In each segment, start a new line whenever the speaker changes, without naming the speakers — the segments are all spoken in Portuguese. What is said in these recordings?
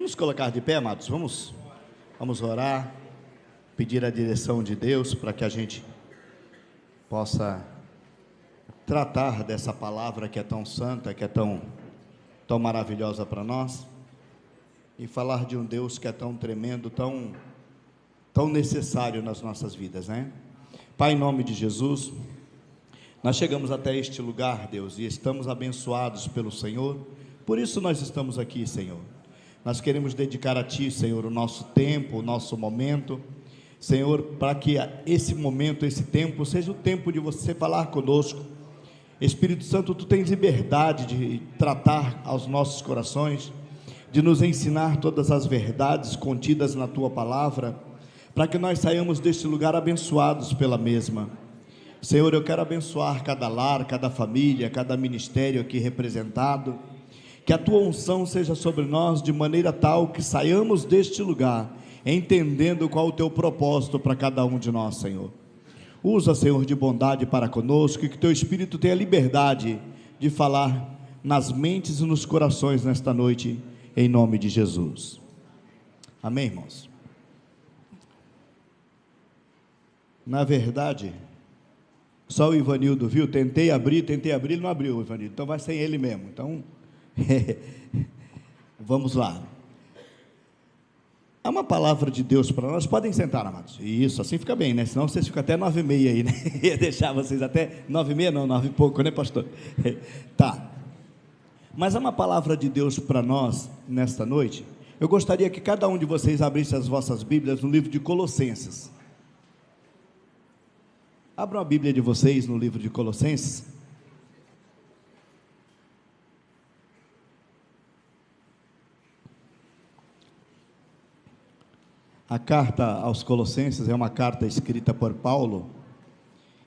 Nos colocar de pé, amados, vamos orar, pedir a direção de Deus para que a gente possa tratar dessa palavra que é tão santa, que é tão maravilhosa para nós, e falar de um Deus que é tão tremendo, tão necessário nas nossas vidas, né? Pai, em nome de Jesus, nós chegamos até este lugar, Deus, e estamos abençoados pelo Senhor, por isso nós estamos aqui, Senhor. Nós queremos dedicar a Ti, Senhor, o nosso tempo, o nosso momento, Senhor, para que esse momento, esse tempo, seja o tempo de você falar conosco. Espírito Santo, Tu tens liberdade de tratar aos nossos corações, de nos ensinar todas as verdades contidas na Tua palavra, para que nós saiamos deste lugar abençoados pela mesma. Senhor, eu quero abençoar cada lar, cada família, cada ministério aqui representado, que a Tua unção seja sobre nós de maneira tal que saiamos deste lugar entendendo qual o Teu propósito para cada um de nós, Senhor. Usa, Senhor, de bondade para conosco, e que Teu Espírito tenha liberdade de falar nas mentes e nos corações nesta noite, em nome de Jesus. Amém, irmãos? Na verdade, só o Ivanildo viu, tentei abrir, ele não abriu, Ivanildo, então vai sem ele mesmo. Então, vamos lá. Há uma palavra de Deus para nós. Podem sentar, amados. Isso, assim fica bem, né? Senão vocês ficam até 9h30 aí, né? Ia deixar vocês até 9h30, não, 9 e pouco, né, pastor? Tá. Mas há uma palavra de Deus para nós nesta noite. Eu gostaria que cada um de vocês abrisse as vossas Bíblias no livro de Colossenses. Abram a Bíblia de vocês no livro de Colossenses. A carta aos Colossenses é uma carta escrita por Paulo,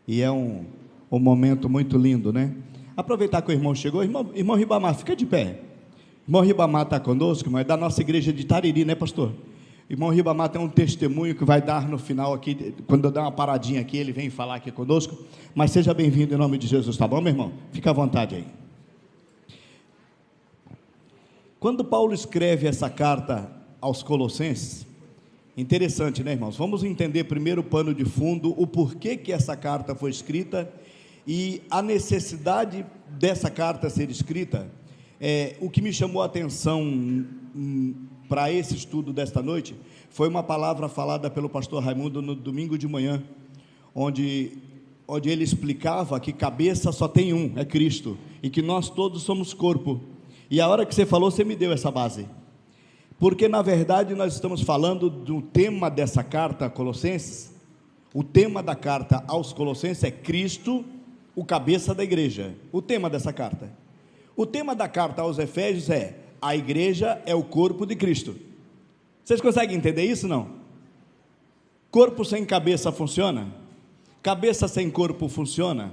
e é um momento muito lindo, né? Aproveitar que o irmão chegou, irmão Ribamar, fica de pé. Irmão Ribamar está conosco, mas é da nossa igreja de Tariri, né, pastor? Irmão Ribamar tem um testemunho que vai dar no final aqui, quando eu der uma paradinha aqui, ele vem falar aqui conosco, mas seja bem-vindo em nome de Jesus, tá bom, meu irmão? Fica à vontade aí. Quando Paulo escreve essa carta aos Colossenses, interessante, né, irmãos? Vamos entender primeiro o pano de fundo, o porquê que essa carta foi escrita e a necessidade dessa carta ser escrita. O que me chamou a atenção para esse estudo desta noite foi uma palavra falada pelo pastor Raimundo no domingo de manhã, onde ele explicava que cabeça só tem um, é Cristo, e que nós todos somos corpo. E a hora que você falou, você me deu essa base. Porque, na verdade, nós estamos falando do tema dessa carta a Colossenses. O tema da carta aos Colossenses é Cristo, o cabeça da igreja. O tema dessa carta. O tema da carta aos Efésios é: a igreja é o corpo de Cristo. Vocês conseguem entender isso, não? Corpo sem cabeça funciona? Cabeça sem corpo funciona?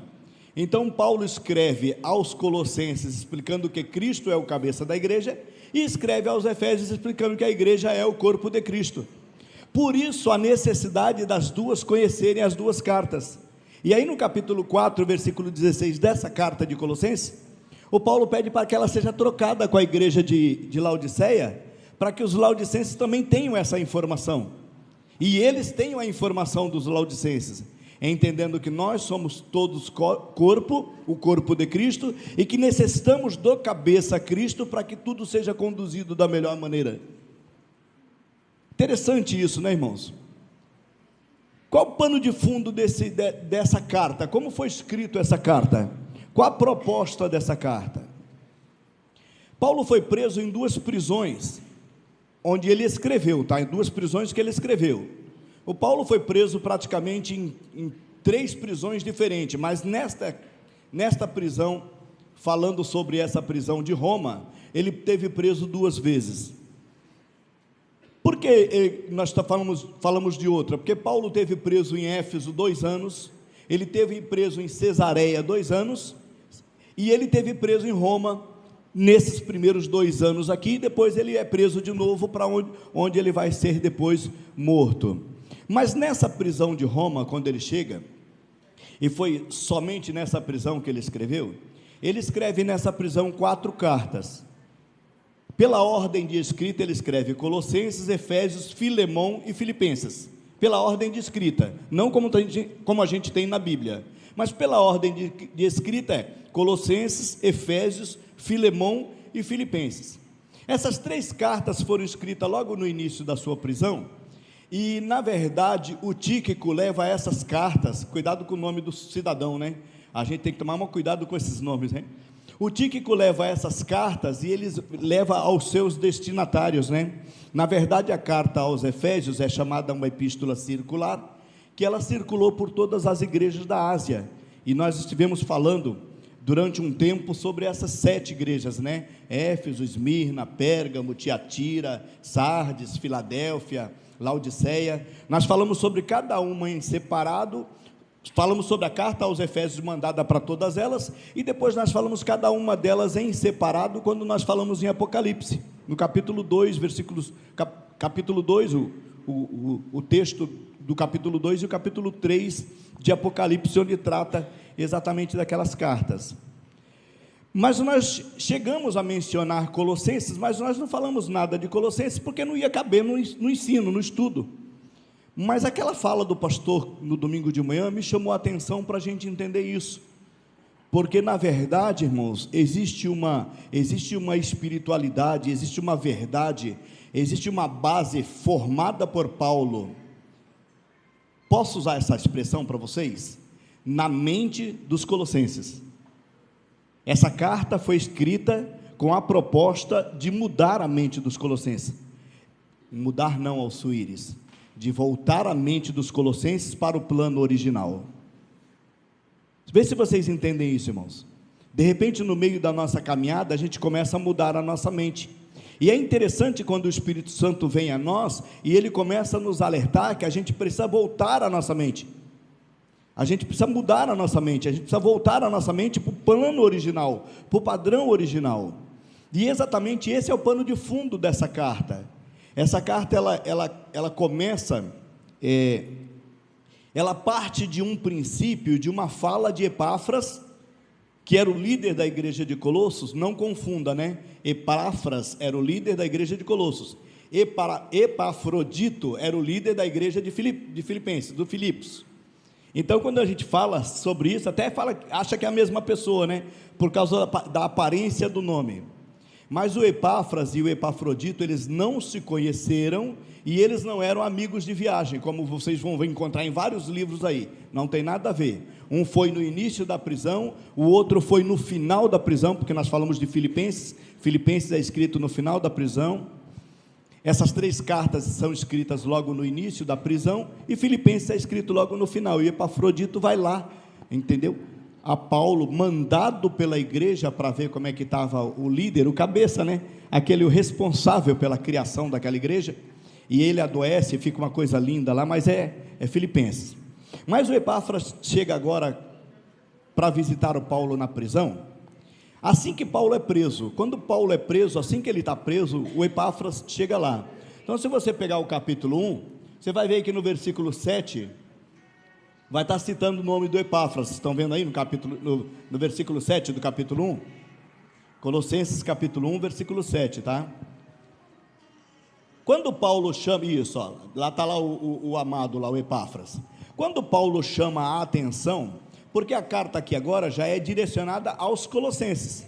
Então, Paulo escreve aos Colossenses explicando que Cristo é o cabeça da igreja, e escreve aos Efésios explicando que a igreja é o corpo de Cristo. Por isso a necessidade das duas conhecerem as duas cartas. E aí no capítulo 4, versículo 16 dessa carta de Colossenses, o Paulo pede para que ela seja trocada com a igreja de Laodiceia, para que os laodicenses também tenham essa informação, e eles tenham a informação dos laodicenses, entendendo que nós somos todos corpo, o corpo de Cristo, e que necessitamos do cabeça Cristo para que tudo seja conduzido da melhor maneira. Interessante isso, né, irmãos? Qual o pano de fundo dessa carta? Como foi escrito essa carta? Qual a proposta dessa carta? Paulo foi preso em 2 prisões, onde ele escreveu, tá? Em 2 prisões que ele escreveu. O Paulo foi preso praticamente em 3 prisões diferentes, mas nesta prisão, falando sobre essa prisão de Roma, ele teve preso 2 vezes. Por que nós falamos de outra? Porque Paulo teve preso em Éfeso 2 anos, ele teve preso em Cesareia 2 anos, e ele teve preso em Roma nesses primeiros 2 anos aqui, e depois ele é preso de novo para onde ele vai ser depois morto. Mas nessa prisão de Roma, quando ele chega, e foi somente nessa prisão que ele escreve nessa prisão 4 cartas. Pela ordem de escrita, ele escreve Colossenses, Efésios, Filemão e Filipenses. Pela ordem de escrita, não como a gente tem na Bíblia, mas pela ordem de escrita é Colossenses, Efésios, Filemão e Filipenses. Essas 3 cartas foram escritas logo no início da sua prisão, e na verdade o Tíquico leva essas cartas, cuidado com o nome do cidadão, né? A gente tem que tomar um cuidado com esses nomes, né? O Tíquico leva essas cartas e eles leva aos seus destinatários, né? Na verdade, a carta aos Efésios é chamada uma epístola circular, que ela circulou por todas as igrejas da Ásia, e nós estivemos falando durante um tempo sobre essas 7 igrejas, né? Éfeso, Esmirna, Pérgamo, Tiatira, Sardes, Filadélfia, Laodiceia. Nós falamos sobre cada uma em separado. Falamos sobre a carta aos Efésios mandada para todas elas, e depois nós falamos cada uma delas em separado, quando nós falamos em Apocalipse, no capítulo 2, capítulo 2, o texto do capítulo 2 e o capítulo 3 de Apocalipse, onde trata exatamente daquelas cartas. Mas nós chegamos a mencionar Colossenses, mas nós não falamos nada de Colossenses, porque não ia caber no ensino, no estudo. Mas aquela fala do pastor no domingo de manhã me chamou a atenção para a gente entender isso, porque na verdade, irmãos, existe uma espiritualidade, existe uma verdade, existe uma base formada por Paulo. Posso usar essa expressão para vocês? Na mente dos colossenses. Essa carta foi escrita com a proposta de mudar a mente dos colossenses, mudar não aos suíres, de voltar a mente dos colossenses para o plano original. Vê se vocês entendem isso, irmãos. De repente, no meio da nossa caminhada, a gente começa a mudar a nossa mente, e é interessante quando o Espírito Santo vem a nós, e ele começa a nos alertar que a gente precisa voltar a nossa mente, a gente precisa mudar a nossa mente, a gente precisa voltar a nossa mente para o plano original, para o padrão original, e exatamente esse é o pano de fundo dessa carta. Essa carta, ela começa, ela parte de um princípio, de uma fala de Epáfras, que era o líder da igreja de Colossos. Não confunda, né? Epáfras era o líder da igreja de Colossos, Epafrodito era o líder da igreja de Filipenses, do Filipos. Então, quando a gente fala sobre isso, até acha que é a mesma pessoa, né? Por causa da aparência do nome. Mas o Epáfras e o Epafrodito, eles não se conheceram, e eles não eram amigos de viagem, como vocês vão encontrar em vários livros aí, não tem nada a ver. Um foi no início da prisão, o outro foi no final da prisão, porque nós falamos de Filipenses é escrito no final da prisão. Essas 3 cartas são escritas logo no início da prisão, e Filipenses é escrito logo no final, e Epafrodito vai lá, entendeu? A Paulo, mandado pela igreja para ver como é que estava o líder, o cabeça, né? O responsável pela criação daquela igreja, e ele adoece, fica uma coisa linda lá, mas é Filipenses. Mas o Epáfras chega agora para visitar o Paulo na prisão, assim que Paulo é preso. Quando Paulo é preso, assim que ele está preso, o Epáfras chega lá. Então, se você pegar o capítulo 1, você vai ver que no versículo 7, vai estar citando o nome do Epáfras. Estão vendo aí no versículo 7 do capítulo 1? Colossenses capítulo 1, versículo 7, tá? Quando Paulo chama, isso, ó, lá está lá o amado, lá o Epáfras. Quando Paulo chama a atenção, porque a carta aqui agora já é direcionada aos colossenses.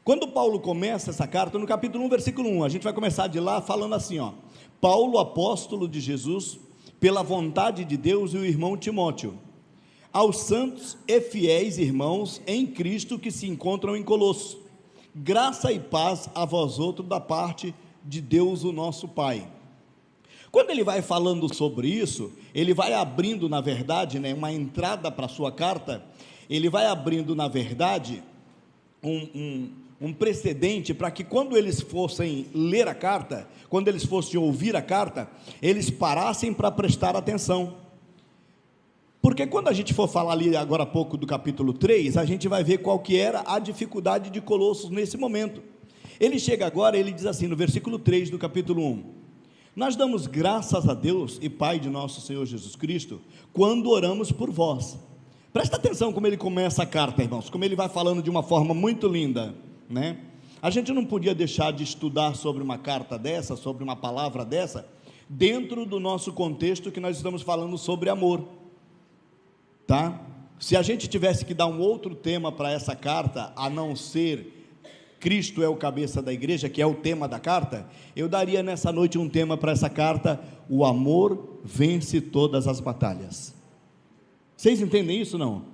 Quando Paulo começa essa carta, no capítulo 1, versículo 1, a gente vai começar de lá falando assim, ó: Paulo, apóstolo de Jesus, pela vontade de Deus, e o irmão Timóteo, aos santos e fiéis irmãos em Cristo que se encontram em Colossos, graça e paz a vós outros da parte de Deus, o nosso Pai. Quando ele vai falando sobre isso, ele vai abrindo, na verdade, né, uma entrada para a sua carta, ele vai abrindo, na verdade, um precedente para que quando eles fossem ler a carta, quando eles fossem ouvir a carta, eles parassem para prestar atenção. Porque quando a gente for falar ali agora há pouco do capítulo 3, a gente vai ver qual que era a dificuldade de Colossos nesse momento. Ele chega agora, ele diz assim, no versículo 3 do capítulo 1, nós damos graças a Deus e Pai de nosso Senhor Jesus Cristo, quando oramos por vós. Presta atenção como ele começa a carta, irmãos, como ele vai falando de uma forma muito linda, né? A gente não podia deixar de estudar sobre uma carta dessa, sobre uma palavra dessa, dentro do nosso contexto que nós estamos falando sobre amor, tá? Se a gente tivesse que dar um outro tema para essa carta, a não ser Cristo é o cabeça da igreja, que é o tema da carta, eu daria nessa noite um tema para essa carta: o amor vence todas as batalhas. Vocês entendem isso, não?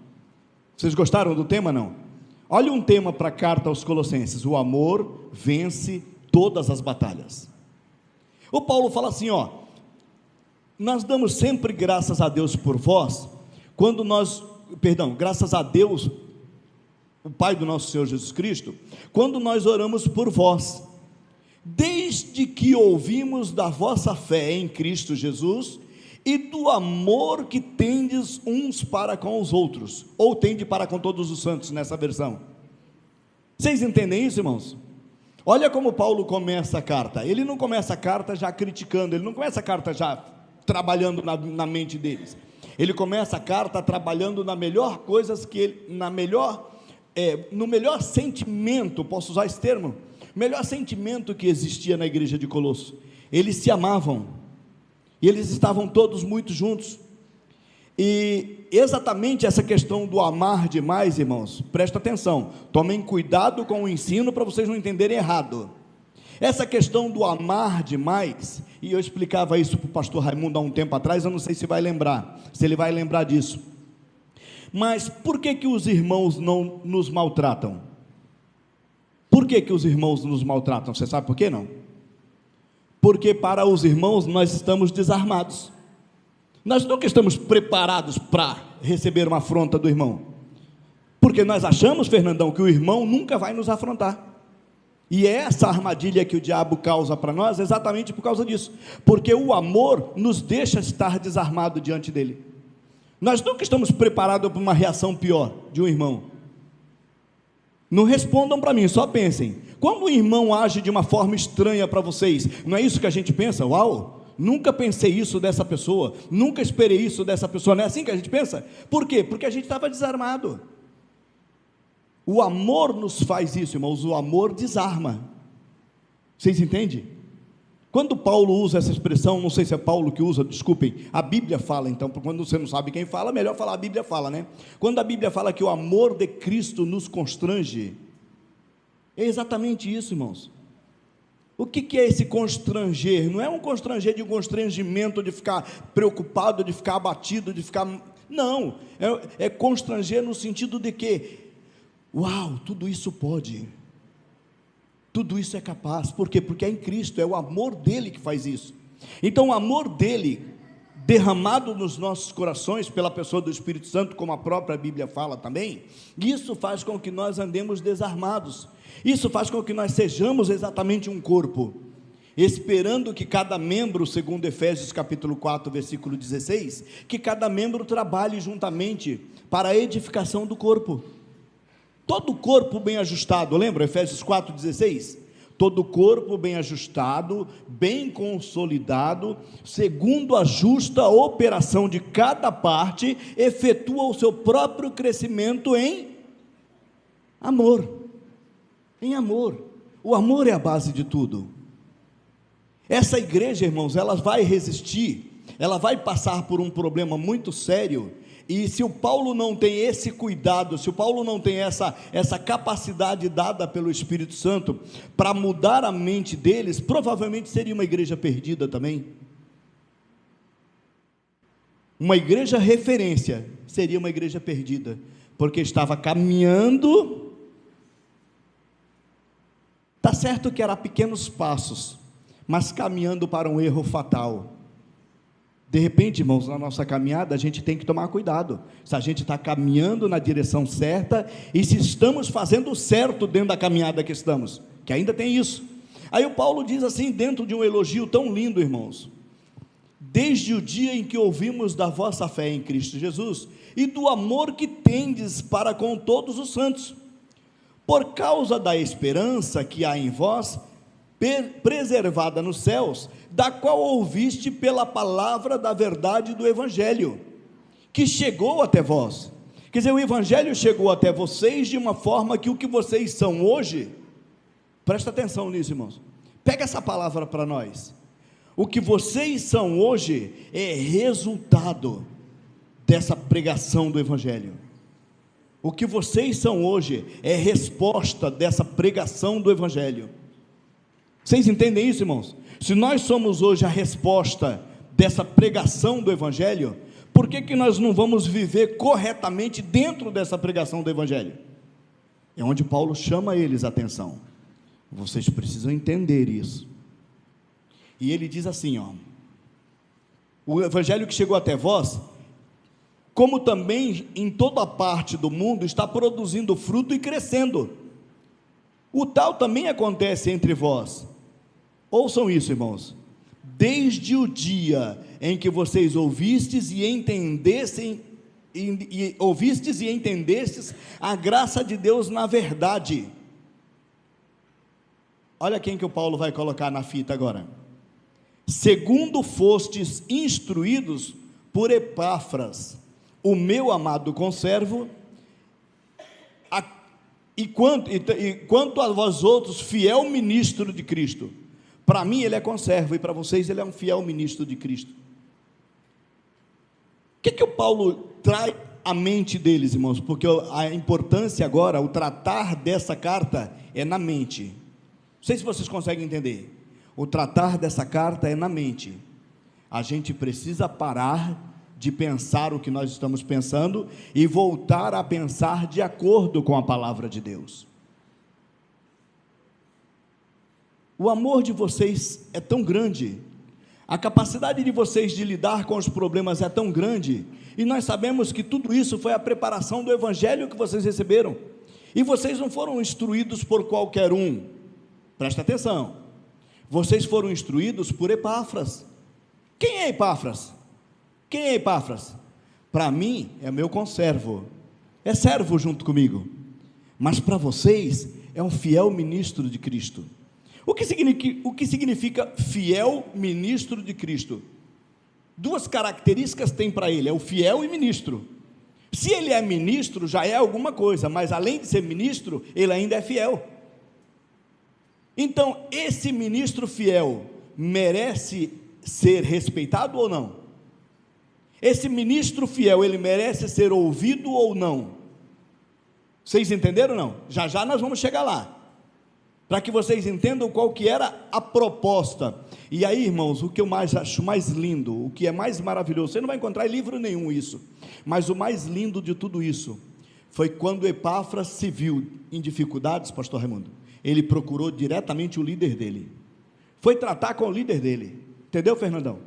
Vocês gostaram do tema, não? Olha um tema para a carta aos Colossenses: o amor vence todas as batalhas. O Paulo fala assim, nós damos sempre graças a Deus por vós, graças a Deus, o Pai do nosso Senhor Jesus Cristo, quando nós oramos por vós, desde que ouvimos da vossa fé em Cristo Jesus, e do amor que tendes uns para com os outros, ou tende para com todos os santos, nessa versão. Vocês entendem isso, irmãos? Olha como Paulo começa a carta. Ele não começa a carta já criticando, ele não começa a carta já trabalhando na mente deles. Ele começa a carta trabalhando na melhor coisas que ele, no melhor sentimento, posso usar esse termo? Melhor sentimento que existia na igreja de Colosso. Eles se amavam, e eles estavam todos muito juntos, e exatamente essa questão do amar demais, irmãos, presta atenção, tomem cuidado com o ensino para vocês não entenderem errado. Essa questão do amar demais, e eu explicava isso para o pastor Raimundo há um tempo atrás, eu não sei se ele vai lembrar disso, mas por que os irmãos não nos maltratam? Por que os irmãos nos maltratam? Você sabe por que não? Porque para os irmãos nós estamos desarmados, nós nunca estamos preparados para receber uma afronta do irmão, porque nós achamos, Fernandão, que o irmão nunca vai nos afrontar, e é essa armadilha que o diabo causa para nós, exatamente por causa disso, porque o amor nos deixa estar desarmado diante dele, nós nunca estamos preparados para uma reação pior de um irmão. Não respondam para mim, só pensem, quando o irmão age de uma forma estranha para vocês, não é isso que a gente pensa? Uau, nunca pensei isso dessa pessoa, nunca esperei isso dessa pessoa, não é assim que a gente pensa? Por quê? Porque a gente estava desarmado. O amor nos faz isso, irmãos, o amor desarma. Vocês entendem? Quando Paulo usa essa expressão, não sei se é Paulo que usa, desculpem, a Bíblia fala, então, quando você não sabe quem fala, melhor falar, a Bíblia fala, né? Quando a Bíblia fala que o amor de Cristo nos constrange, é exatamente isso, irmãos. O que é esse constranger? Não é um constranger de um constrangimento, de ficar preocupado, de ficar abatido, de ficar... Não, é constranger no sentido de que, uau, tudo isso pode, tudo isso é capaz. Por quê? Porque é em Cristo, é o amor dele que faz isso. Então o amor dele, derramado nos nossos corações, pela pessoa do Espírito Santo, como a própria Bíblia fala também, isso faz com que nós andemos desarmados, isso faz com que nós sejamos exatamente um corpo, esperando que cada membro, segundo Efésios capítulo 4, versículo 16, que cada membro trabalhe juntamente para a edificação do corpo. Todo corpo bem ajustado, lembra Efésios 4,16? Todo corpo bem ajustado, bem consolidado, segundo a justa operação de cada parte, efetua o seu próprio crescimento em amor. Em amor. O amor é a base de tudo. Essa igreja, irmãos, ela vai resistir, ela vai passar por um problema muito sério. E se o Paulo não tem esse cuidado, se o Paulo não tem essa capacidade dada pelo Espírito Santo para mudar a mente deles, provavelmente seria uma igreja perdida também. Uma igreja referência seria uma igreja perdida, porque estava caminhando, está certo que era pequenos passos, mas caminhando para um erro fatal. De repente, irmãos, na nossa caminhada, a gente tem que tomar cuidado, se a gente está caminhando na direção certa, e se estamos fazendo o certo dentro da caminhada que estamos, que ainda tem isso. Aí o Paulo diz assim, dentro de um elogio tão lindo, irmãos: desde o dia em que ouvimos da vossa fé em Cristo Jesus, e do amor que tendes para com todos os santos, por causa da esperança que há em vós, preservada nos céus, da qual ouviste pela palavra da verdade do Evangelho, que chegou até vós. Quer dizer, o Evangelho chegou até vocês de uma forma que o que vocês são hoje, Presta atenção nisso, irmãos. Pega essa palavra para nós. O que vocês são hoje é resultado dessa pregação do Evangelho. O que vocês são hoje é resposta dessa pregação do Evangelho. Vocês entendem isso, irmãos? Se nós somos hoje a resposta dessa pregação do Evangelho, por que nós não vamos viver corretamente dentro dessa pregação do Evangelho? É onde Paulo chama eles a atenção. Vocês precisam entender isso. E ele diz assim, ó: o Evangelho que chegou até vós, como também em toda parte do mundo, está produzindo fruto e crescendo. O tal também acontece entre vós. Ouçam isso, irmãos. Desde o dia em que vocês ouvistes e entendestes a graça de Deus na verdade. Olha quem que o Paulo vai colocar na fita agora. Segundo fostes instruídos por Epáfras, o meu amado conservo, quanto a vós outros, fiel ministro de Cristo. Para mim ele é conservo, e para vocês ele é um fiel ministro de Cristo. O que o Paulo traz à mente deles, irmãos? Porque a importância agora, o tratar dessa carta é na mente. Não sei se vocês conseguem entender. O tratar dessa carta é na mente. A gente precisa parar de pensar o que nós estamos pensando e voltar a pensar de acordo com a palavra de Deus. O amor de vocês é tão grande, a capacidade de vocês de lidar com os problemas é tão grande, e nós sabemos que tudo isso foi a preparação do Evangelho que vocês receberam, e vocês não foram instruídos por qualquer um. Presta atenção, vocês foram instruídos por Epáfras. Quem é Epáfras? Quem é Epáfras? Para mim é meu conservo, é servo junto comigo, mas para vocês é um fiel ministro de Cristo. O que significa fiel ministro de Cristo? Duas características tem para ele, é o fiel e ministro. Se ele é ministro, já é alguma coisa, mas além de ser ministro, ele ainda é fiel. Então, esse ministro fiel merece ser respeitado ou não? Esse ministro fiel, ele merece ser ouvido ou não? Vocês entenderam ou não? Já já nós vamos chegar lá, para que vocês entendam qual que era a proposta. E aí, irmãos, o que eu mais acho mais lindo, o que é mais maravilhoso, você não vai encontrar em livro nenhum isso, mas o mais lindo de tudo isso, foi quando Epáfras se viu em dificuldades, pastor Raimundo, ele procurou diretamente o líder dele, foi tratar com o líder dele, entendeu, Fernandão?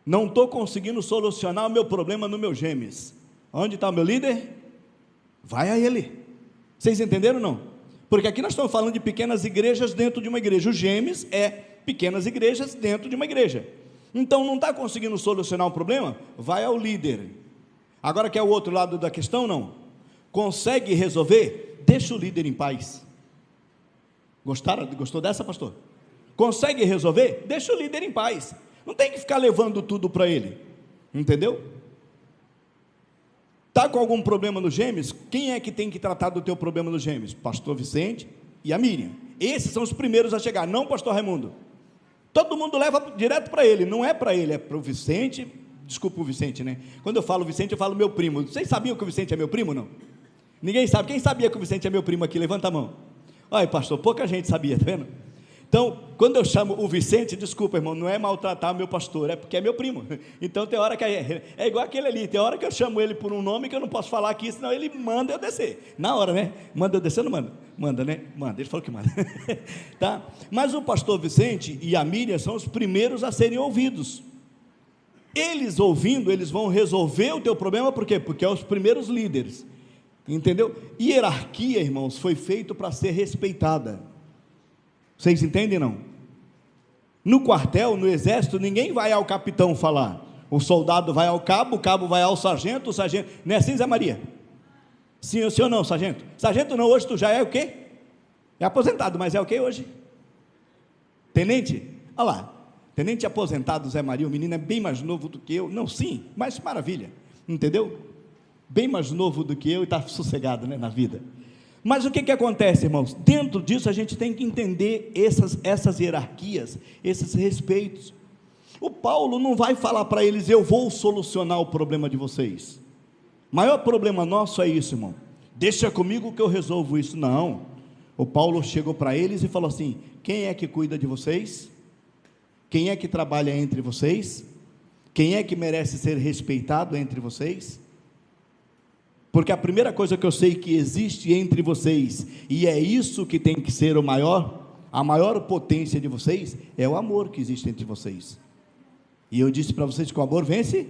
Não estou conseguindo solucionar o meu problema no meu Gêmeos, onde está o meu líder? Vai a ele. Vocês entenderam ou não? Porque aqui nós estamos falando de pequenas igrejas dentro de uma igreja. O Gêmeos é pequenas igrejas dentro de uma igreja. Então não está conseguindo solucionar um problema? Vai ao líder. Agora quer o outro lado da questão? Não. Consegue resolver? Deixa o líder em paz. Gostou dessa, pastor? Consegue resolver? Deixa o líder em paz. Não tem que ficar levando tudo para ele. Entendeu? Está com algum problema no Gêmeos? Quem é que tem que tratar do teu problema no Gêmeos? Pastor Vicente e a Miriam. Esses são os primeiros a chegar, não o pastor Raimundo. Todo mundo leva direto para ele, não é para ele, é para o Vicente. Desculpa o Vicente, né? Quando eu falo Vicente, eu falo meu primo. Vocês sabiam que o Vicente é meu primo, não? Ninguém sabe. Quem sabia que o Vicente é meu primo aqui? Levanta a mão. Olha, pastor, pouca gente sabia, tá vendo? Então, quando eu chamo o Vicente, desculpa, irmão, não é maltratar o meu pastor, é porque é meu primo. Então, tem hora que é igual aquele ali, tem hora que eu chamo ele por um nome que eu não posso falar aqui, senão ele manda eu descer. Na hora, né? Manda eu descer ou não manda? Manda, né? Manda, ele falou que manda. Tá? Mas o pastor Vicente e a Miriam são os primeiros a serem ouvidos. Eles ouvindo, eles vão resolver o teu problema, por quê? Porque é os primeiros líderes. Entendeu? Hierarquia, irmãos, foi feito para ser respeitada. Vocês entendem, não? No quartel, no exército, ninguém vai ao capitão falar. O soldado vai ao cabo, o cabo vai ao sargento, o sargento... Não é assim, Zé Maria? Sim ou não, sargento? Sargento não, hoje tu já é o quê? É aposentado, mas é o quê hoje? Tenente? Olha lá, tenente aposentado, Zé Maria, o menino é bem mais novo do que eu. Não, sim, mas maravilha, entendeu? Bem mais novo do que eu e está sossegado, né, na vida. Mas o que que acontece, irmãos? Dentro disso a gente tem que entender essas hierarquias, esses respeitos. O Paulo não vai falar para eles: eu vou solucionar o problema de vocês. O maior problema nosso é isso, irmão. Deixa comigo que eu resolvo isso. Não. O Paulo chegou para eles e falou assim: quem é que cuida de vocês? Quem é que trabalha entre vocês? Quem é que merece ser respeitado entre vocês? Porque a primeira coisa que eu sei que existe entre vocês, e é isso que tem que ser a maior potência de vocês, é o amor que existe entre vocês. E eu disse para vocês que o amor vence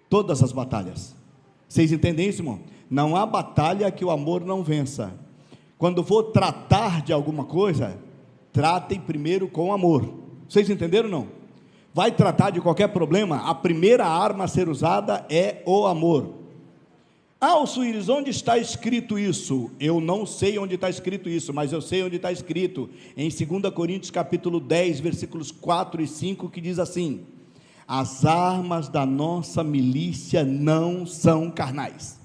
todas as batalhas. Vocês entendem isso, irmão? Não há batalha que o amor não vença. Quando for tratar de alguma coisa, tratem primeiro com amor. Vocês entenderam ou não? Vai tratar de qualquer problema, a primeira arma a ser usada é o amor. Suíris, onde está escrito isso? Eu não sei onde está escrito isso, mas eu sei onde está escrito, em 2 Coríntios capítulo 10, versículos 4 e 5, que diz assim: as armas da nossa milícia não são carnais.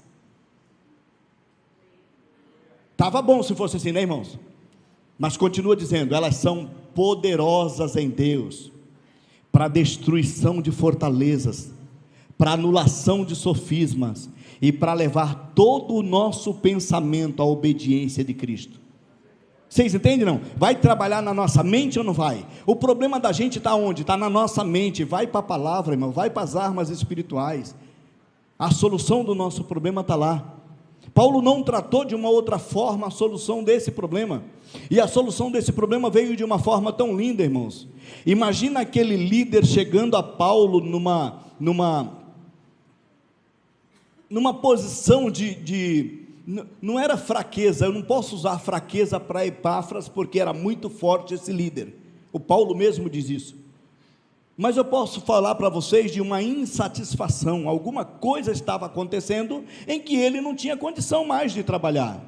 Estava bom se fosse assim, né, irmãos? Mas continua dizendo, elas são poderosas em Deus, para destruição de fortalezas, para anulação de sofismas, e para levar todo o nosso pensamento à obediência de Cristo. Vocês entendem não? Vai trabalhar na nossa mente ou não vai? O problema da gente está onde? Está na nossa mente. Vai para a palavra, irmão, vai para as armas espirituais. A solução do nosso problema está lá. Paulo não tratou de uma outra forma a solução desse problema, e a solução desse problema veio de uma forma tão linda, irmãos. Imagina aquele líder chegando a Paulo numa posição não era fraqueza. Eu não posso usar fraqueza para Epáfras, porque era muito forte esse líder, o Paulo mesmo diz isso, mas eu posso falar para vocês de uma insatisfação. Alguma coisa estava acontecendo em que ele não tinha condição mais de trabalhar.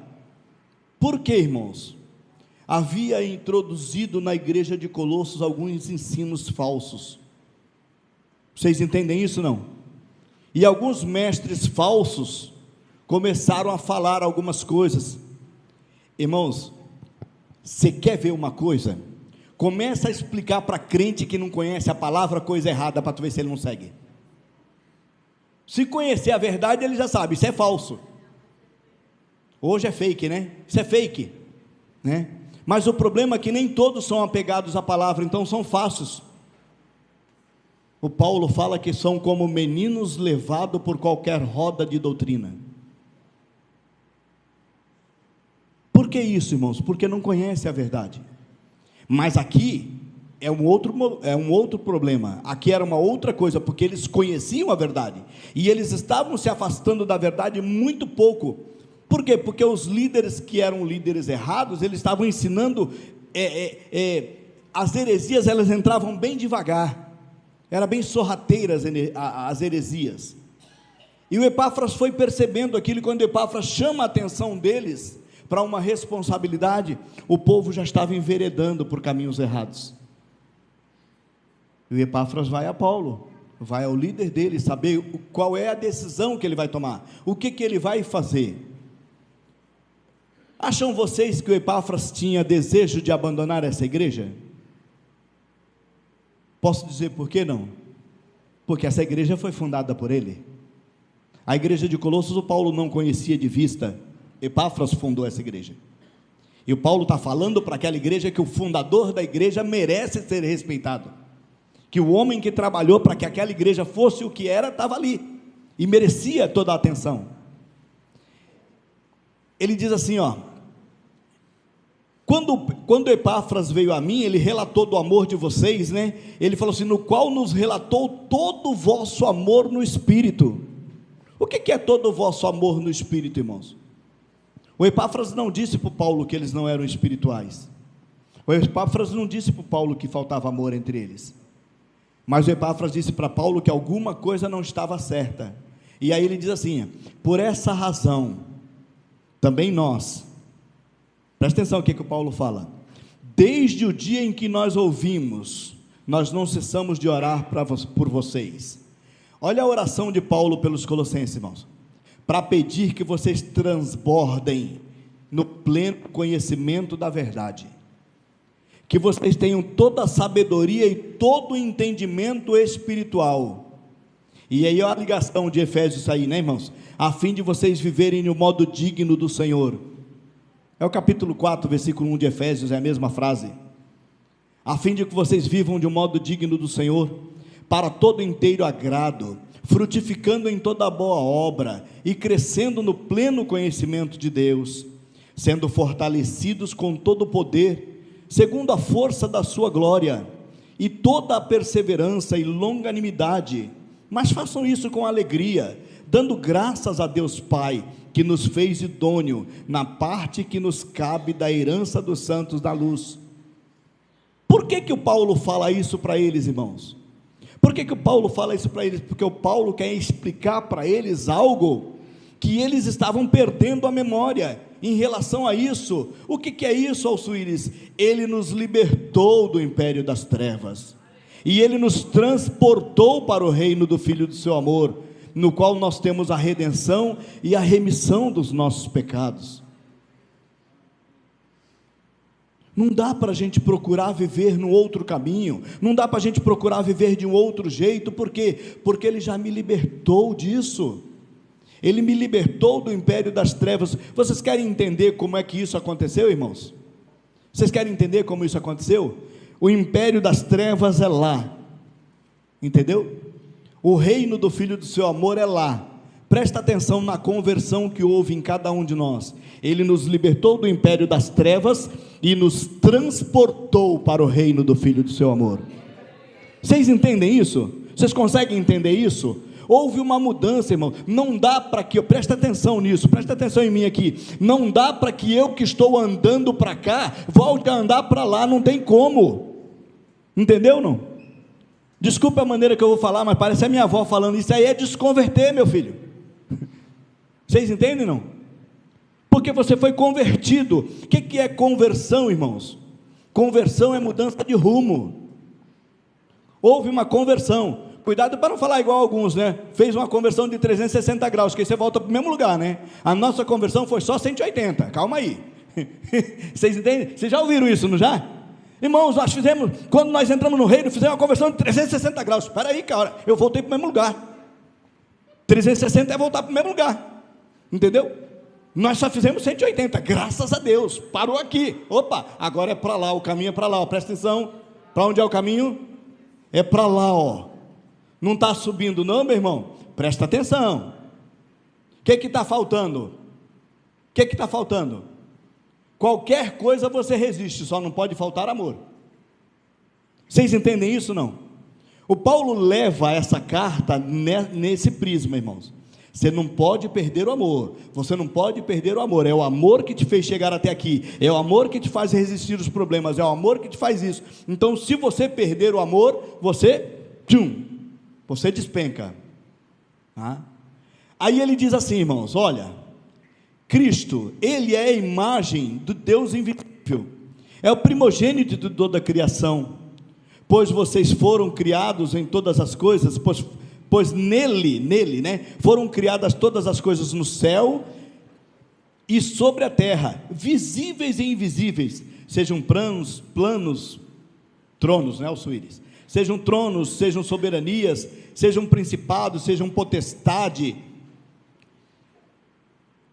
Por quê, irmãos? Havia introduzido na igreja de Colossos alguns ensinos falsos. Vocês entendem isso não? E alguns mestres falsos começaram a falar algumas coisas. Irmãos, você quer ver uma coisa? Começa a explicar para crente que não conhece a palavra coisa errada, para tu ver se ele não segue. Se conhecer a verdade, ele já sabe, isso é falso. Hoje é fake, né? Isso é fake, né? Mas o problema é que nem todos são apegados à palavra, então são falsos. O Paulo fala que são como meninos levados por qualquer roda de doutrina. Por que isso, irmãos? Porque não conhece a verdade. Mas aqui é um outro problema. Aqui era uma outra coisa, porque eles conheciam a verdade, e eles estavam se afastando da verdade muito pouco. Por quê? Porque os líderes que eram líderes errados, eles estavam ensinando, as heresias, elas entravam bem devagar, eram bem sorrateiras as heresias, e o Epáfras foi percebendo aquilo. E quando Epáfras chama a atenção deles para uma responsabilidade, o povo já estava enveredando por caminhos errados. E o Epáfras vai a Paulo, vai ao líder dele, saber qual é a decisão que ele vai tomar, o que ele vai fazer. Acham vocês que o Epáfras tinha desejo de abandonar essa igreja? Posso dizer por que não? Porque essa igreja foi fundada por ele. A igreja de Colossos, o Paulo não conhecia de vista. Epáfras fundou essa igreja, e o Paulo está falando para aquela igreja que o fundador da igreja merece ser respeitado, que o homem que trabalhou para que aquela igreja fosse o que era, estava ali, e merecia toda a atenção. Ele diz assim, quando Epáfras veio a mim, ele relatou do amor de vocês, né? Ele falou assim, no qual nos relatou todo o vosso amor no Espírito. O que é todo o vosso amor no Espírito, irmãos? O Epáfras não disse para o Paulo que eles não eram espirituais. O Epáfras não disse para o Paulo que faltava amor entre eles. Mas o Epáfras disse para Paulo que alguma coisa não estava certa. E aí ele diz assim, por essa razão, também nós, presta atenção o que o Paulo fala, desde o dia em que nós ouvimos, nós não cessamos de orar por vocês. Olha a oração de Paulo pelos colossenses, irmãos, para pedir que vocês transbordem no pleno conhecimento da verdade. Que vocês tenham toda a sabedoria e todo o entendimento espiritual. E aí a ligação de Efésios aí, né, irmãos? A fim de vocês viverem no modo digno do Senhor. É o capítulo 4, versículo 1 de Efésios, é a mesma frase. A fim de que vocês vivam de um modo digno do Senhor, para todo inteiro agrado, frutificando em toda boa obra e crescendo no pleno conhecimento de Deus, sendo fortalecidos com todo o poder, segundo a força da sua glória, e toda a perseverança e longanimidade, mas façam isso com alegria, dando graças a Deus Pai, que nos fez idôneo na parte que nos cabe da herança dos santos da luz. Por que o Paulo fala isso para eles, irmãos? Por que o Paulo fala isso para eles? Porque o Paulo quer explicar para eles algo que eles estavam perdendo a memória em relação a isso. O que é isso, Alçuíris? Ele nos libertou do império das trevas, e Ele nos transportou para o reino do Filho do seu amor, no qual nós temos a redenção e a remissão dos nossos pecados. Não dá para a gente procurar viver no outro caminho, não dá para a gente procurar viver de um outro jeito. Por quê? Porque Ele já me libertou disso. Ele me libertou do império das trevas. Vocês querem entender como é que isso aconteceu, irmãos? Vocês querem entender como isso aconteceu? O império das trevas é lá, entendeu? O reino do Filho do seu amor é lá. Presta atenção na conversão que houve em cada um de nós. Ele nos libertou do império das trevas e nos transportou para o reino do Filho do seu amor. Vocês entendem isso? Vocês conseguem entender isso? Houve uma mudança, irmão. Não dá para que, presta atenção nisso, presta atenção em mim aqui, não dá para que eu que estou andando para cá, volte a andar para lá, não tem como, entendeu não? Desculpa a maneira que eu vou falar, mas parece a minha avó falando, isso aí é desconverter, meu filho. Vocês entendem não? Porque você foi convertido. O que é conversão, irmãos? Conversão é mudança de rumo. Houve uma conversão. Cuidado para não falar igual alguns, né? Fez uma conversão de 360 graus, que aí você volta para o mesmo lugar, né? A nossa conversão foi só 180, calma aí. Vocês entendem? Vocês já ouviram isso, não já? Irmãos, nós fizemos, quando nós entramos no reino, fizemos uma conversão de 360 graus. Espera aí, cara, eu voltei para o mesmo lugar. 360 é voltar para o mesmo lugar, entendeu? Nós só fizemos 180, graças a Deus, parou aqui. Opa, agora é para lá, o caminho é para lá, ó. Presta atenção, para onde é o caminho? É para lá, ó. Não está subindo não, meu irmão? Presta atenção. O que está faltando? O que está faltando? Qualquer coisa você resiste, só não pode faltar amor. Vocês entendem isso não? O Paulo leva essa carta nesse prisma, irmãos. Você não pode perder o amor, você não pode perder o amor, é o amor que te fez chegar até aqui, é o amor que te faz resistir os problemas, é o amor que te faz isso. Então se você perder o amor, você despenca. Aí ele diz assim, irmãos, olha, Cristo, Ele é a imagem do Deus invisível, é o primogênito de toda a criação, pois vocês foram criados em todas as coisas, pois nele, né, foram criadas todas as coisas no céu e sobre a terra, visíveis e invisíveis, sejam tronos, né, Alçuíris, sejam tronos, sejam soberanias, sejam principados, sejam potestade,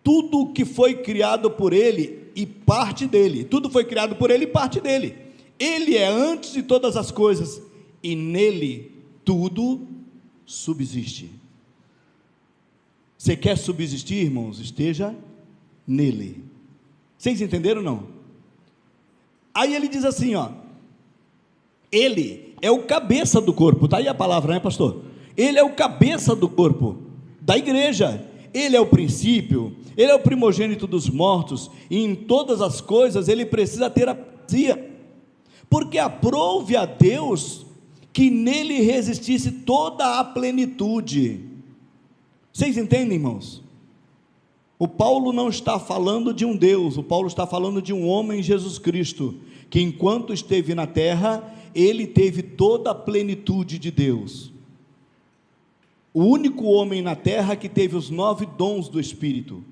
tudo que foi criado por Ele e parte dele, tudo foi criado por Ele e parte dele, Ele é antes de todas as coisas, e nele tudo subsiste. Você quer subsistir, irmãos? Esteja nele. Vocês entenderam ou não? Aí ele diz assim, ó, Ele é o cabeça do corpo, está aí a palavra, né, pastor? Ele é o cabeça do corpo, da igreja, Ele é o princípio, Ele é o primogênito dos mortos, e em todas as coisas Ele precisa ter a primazia, porque aprouve a Deus que nele resistisse toda a plenitude. Vocês entendem, irmãos? O Paulo não está falando de um Deus, o Paulo está falando de um homem, Jesus Cristo, que enquanto esteve na terra, ele teve toda a plenitude de Deus. O único homem na terra que teve os 9 dons do Espírito,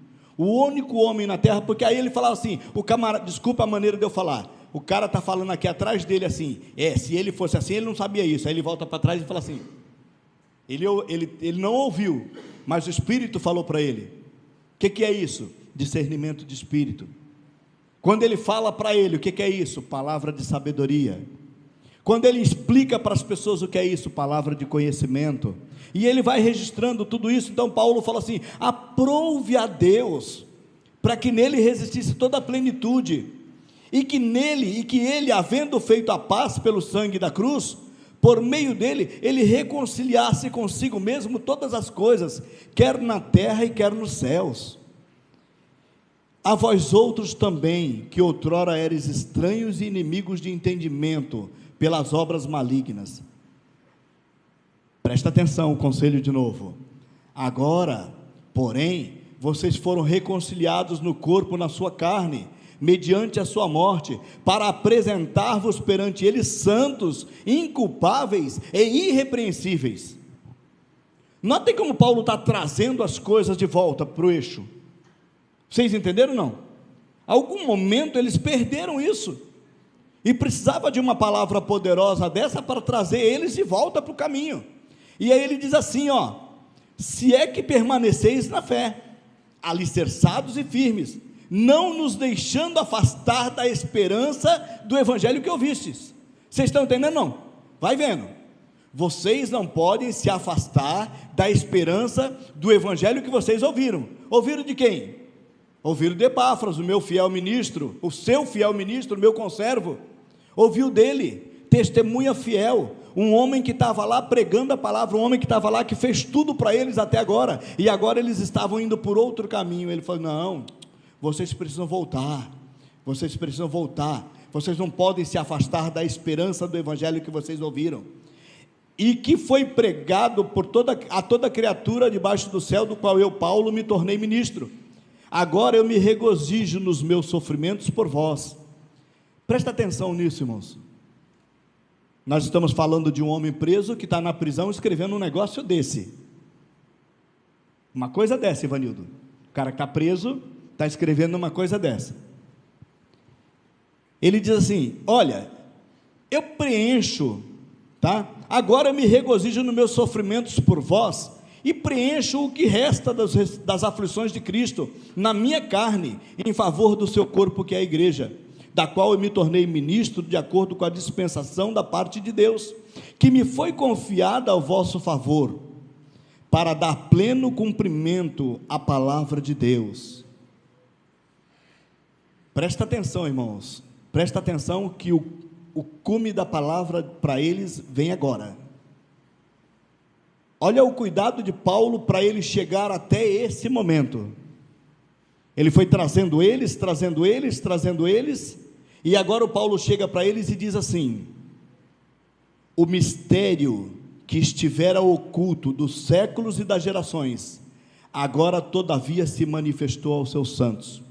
o único homem na terra, porque aí ele falava assim, o camarada, desculpa a maneira de eu falar, o cara está falando aqui atrás dele assim, se ele fosse assim, ele não sabia isso, aí ele volta para trás e fala assim, ele não ouviu, mas o Espírito falou para ele. O que é isso? Discernimento de Espírito. Quando ele fala para ele, o que é isso? Palavra de sabedoria. Quando ele explica para as pessoas o que é isso, palavra de conhecimento, e ele vai registrando tudo isso. Então Paulo fala assim, aprove a Deus, para que nele resistisse toda a plenitude, e que ele, havendo feito a paz pelo sangue da cruz, por meio dele, ele reconciliasse consigo mesmo todas as coisas, quer na terra e quer nos céus. A vós outros também, que outrora eres estranhos e inimigos de entendimento, pelas obras malignas. Presta atenção, o conselho de novo. Agora, porém, vocês foram reconciliados no corpo, na sua carne, mediante a sua morte, para apresentar-vos perante ele santos, inculpáveis e irrepreensíveis. Notem como Paulo está trazendo as coisas de volta para o eixo. Vocês entenderam ou não? Algum momento eles perderam isso, e precisava de uma palavra poderosa dessa para trazer eles de volta para o caminho. E aí ele diz assim, se é que permaneceis na fé, alicerçados e firmes, não nos deixando afastar da esperança do evangelho que ouvistes. Vocês estão entendendo não? Vai vendo, vocês não podem se afastar da esperança do evangelho que vocês ouviram. Ouviram de quem? Ouviram de Epáfras, o meu fiel ministro, o seu fiel ministro, o meu conservo. Ouviu dele, testemunha fiel, um homem que estava lá pregando a palavra, um homem que estava lá, que fez tudo para eles até agora, e agora eles estavam indo por outro caminho. Ele falou, não, vocês precisam voltar, vocês não podem se afastar da esperança do evangelho que vocês ouviram, e que foi pregado a toda criatura debaixo do céu, do qual eu, Paulo, me tornei ministro. Agora eu me regozijo nos meus sofrimentos por vós. Presta atenção nisso, irmãos. Nós estamos falando de um homem preso que está na prisão escrevendo um negócio desse. Uma coisa dessa, Ivanildo. O cara que está preso está escrevendo uma coisa dessa. Ele diz assim, olha, eu preencho, tá? Agora eu me regozijo nos meus sofrimentos por vós, e preencho o que resta das aflições de Cristo na minha carne, em favor do seu corpo, que é a igreja, da qual eu me tornei ministro, de acordo com a dispensação da parte de Deus, que me foi confiada ao vosso favor, para dar pleno cumprimento à palavra de Deus. Presta atenção, irmãos, presta atenção que o cume da palavra para eles vem agora. Olha o cuidado de Paulo para ele chegar até esse momento. Ele foi trazendo eles, e agora o Paulo chega para eles e diz assim, o mistério que estivera oculto dos séculos e das gerações, agora todavia se manifestou aos seus santos,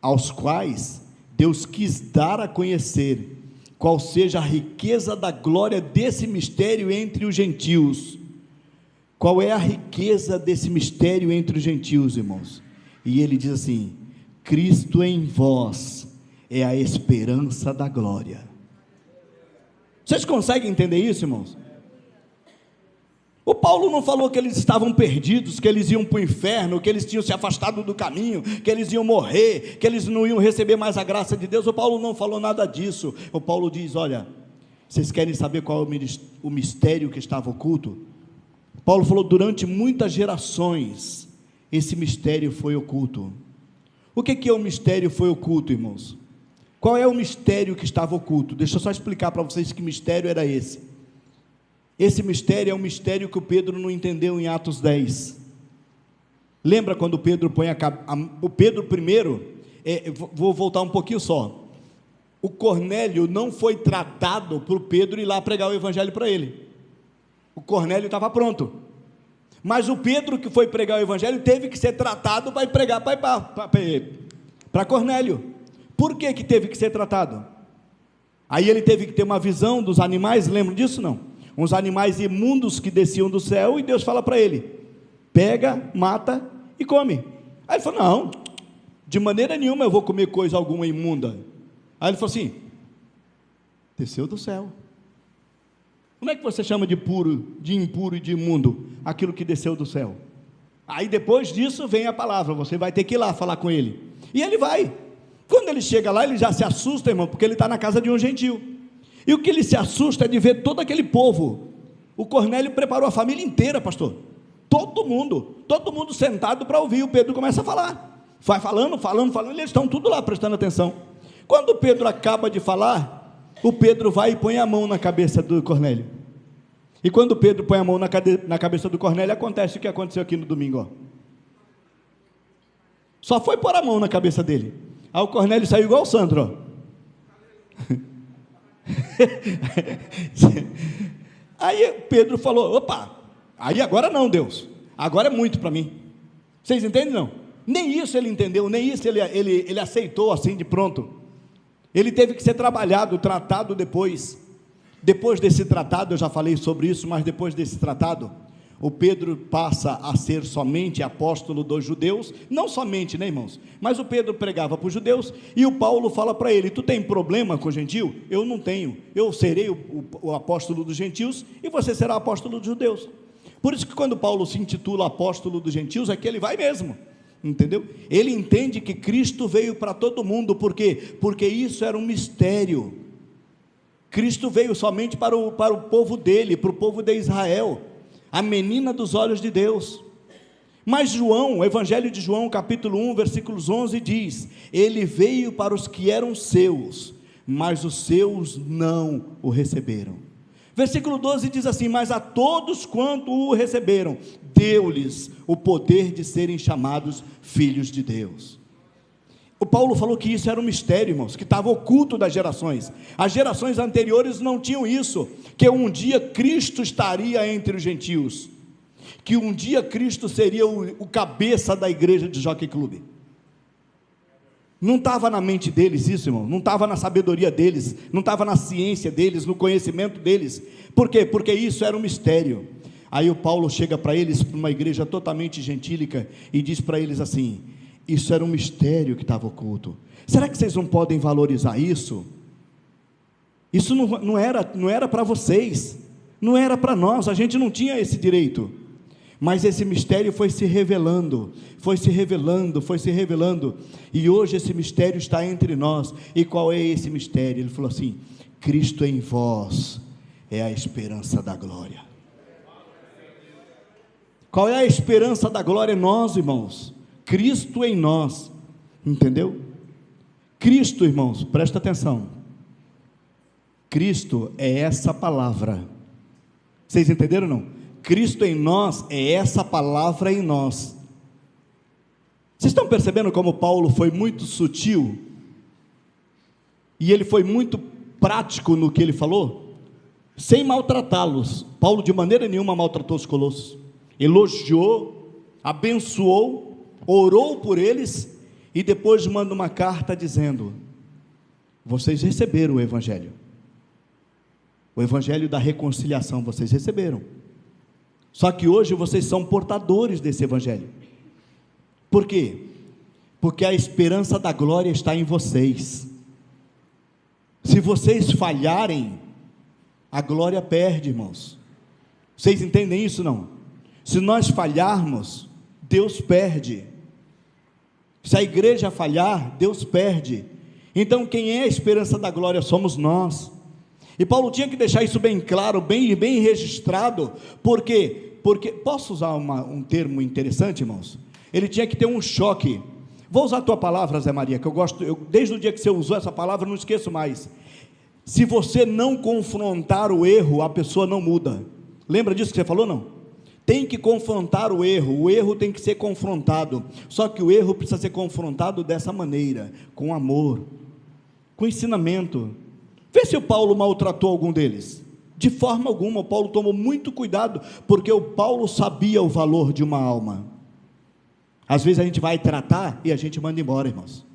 aos quais Deus quis dar a conhecer, qual seja a riqueza da glória desse mistério entre os gentios. Qual é a riqueza desse mistério entre os gentios, irmãos? E ele diz assim, Cristo em vós é a esperança da glória. Vocês conseguem entender isso, irmãos? O Paulo não falou que eles estavam perdidos, que eles iam para o inferno, que eles tinham se afastado do caminho, que eles iam morrer, que eles não iam receber mais a graça de Deus. O Paulo não falou nada disso. O Paulo diz, olha, vocês querem saber qual é o mistério que estava oculto? Paulo falou, durante muitas gerações, esse mistério foi oculto. O que é o mistério foi oculto, irmãos? Qual é o mistério que estava oculto? Deixa eu só explicar para vocês que mistério era esse. Esse mistério é um mistério que o Pedro não entendeu em Atos 10. Lembra quando Pedro põe o Pedro primeiro, vou voltar um pouquinho só. O Cornélio não foi tratado por Pedro ir lá pregar o evangelho para ele. O Cornélio estava pronto. Mas o Pedro que foi pregar o evangelho teve que ser tratado para ir pregar para Cornélio. Por que teve que ser tratado? Aí ele teve que ter uma visão dos animais, lembram disso não? Uns animais imundos que desciam do céu, e Deus fala para ele, pega, mata e come. Aí ele falou: não, de maneira nenhuma eu vou comer coisa alguma imunda. Aí ele falou assim: desceu do céu. Como é que você chama de puro, de impuro e de imundo aquilo que desceu do céu? Aí depois disso vem a palavra, você vai ter que ir lá falar com ele. E ele vai. Quando ele chega lá, ele já se assusta, irmão, porque ele está na casa de um gentil. E o que ele se assusta é de ver todo aquele povo. O Cornélio preparou a família inteira, pastor. Todo mundo sentado para ouvir. O Pedro começa a falar. Vai falando, e eles estão tudo lá prestando atenção. Quando o Pedro acaba de falar, o Pedro vai e põe a mão na cabeça do Cornélio. E quando o Pedro põe a mão na cabeça do Cornélio, acontece o que aconteceu aqui no domingo, ó. Só foi pôr a mão na cabeça dele. Aí o Cornélio saiu igual o Sandro, ó. Aí Pedro falou: opa, aí agora não, Deus, agora é muito para mim. Vocês entendem, não? Nem isso ele entendeu, nem isso ele aceitou assim de pronto. Ele teve que ser trabalhado, tratado depois. Depois desse tratado, eu já falei sobre isso, mas depois desse tratado, o Pedro passa a ser somente apóstolo dos judeus, não somente, né, irmãos? Mas o Pedro pregava para os judeus, e o Paulo fala para ele: tu tem problema com o gentil? Eu não tenho, eu serei o apóstolo dos gentios, e você será apóstolo dos judeus. Por isso que quando Paulo se intitula apóstolo dos gentios, é que ele vai mesmo, entendeu? Ele entende que Cristo veio para todo mundo. Por quê? Porque isso era um mistério. Cristo veio somente para o povo dele, para o povo de Israel, a menina dos olhos de Deus. Mas João, o Evangelho de João, capítulo 1, versículos 11, diz: ele veio para os que eram seus, mas os seus não o receberam. Versículo 12 diz assim: mas a todos quanto o receberam, deu-lhes o poder de serem chamados filhos de Deus. O Paulo falou que isso era um mistério, irmãos, que estava oculto das gerações. As gerações anteriores não tinham isso, que um dia Cristo estaria entre os gentios, que um dia Cristo seria o cabeça da igreja de Jockey Club. Não estava na mente deles isso, irmão, não estava na sabedoria deles, não estava na ciência deles, no conhecimento deles. Por quê? Porque isso era um mistério. Aí o Paulo chega para eles, para uma igreja totalmente gentílica, e diz para eles assim: isso era um mistério que estava oculto. Será que vocês não podem valorizar isso? Isso não era para vocês, não era para nós, a gente não tinha esse direito. Mas esse mistério foi se revelando, e hoje esse mistério está entre nós. E qual é esse mistério? Ele falou assim: Cristo em vós é a esperança da glória. Qual é a esperança da glória? Nós, irmãos, Cristo em nós, entendeu? Cristo, irmãos, presta atenção, Cristo é essa palavra. Vocês entenderam ou não? Cristo em nós é essa palavra em nós. Vocês estão percebendo como Paulo foi muito sutil? E ele foi muito prático no que ele falou? Sem maltratá-los. Paulo de maneira nenhuma maltratou os colossos. Elogiou, abençoou, orou por eles, e depois manda uma carta dizendo: vocês receberam o Evangelho da reconciliação, vocês receberam, só que hoje vocês são portadores desse Evangelho. Por quê? Porque a esperança da glória está em vocês. Se vocês falharem, a glória perde, irmãos. Vocês entendem isso, não? Se nós falharmos, Deus perde. Se a igreja falhar, Deus perde. Então quem é a esperança da glória somos nós. E Paulo tinha que deixar isso bem claro, bem registrado. Por quê? Porque, posso usar um termo interessante, irmãos? Ele tinha que ter um choque. Vou usar a tua palavra, Zé Maria, que eu gosto, desde o dia que você usou essa palavra, não esqueço mais. Se você não confrontar o erro, a pessoa não muda. Lembra disso que você falou, não? Tem que confrontar o erro tem que ser confrontado, só que o erro precisa ser confrontado dessa maneira, com amor, com ensinamento. Vê se o Paulo maltratou algum deles. De forma alguma. O Paulo tomou muito cuidado, porque o Paulo sabia o valor de uma alma. Às vezes a gente vai tratar e a gente manda embora, irmãos.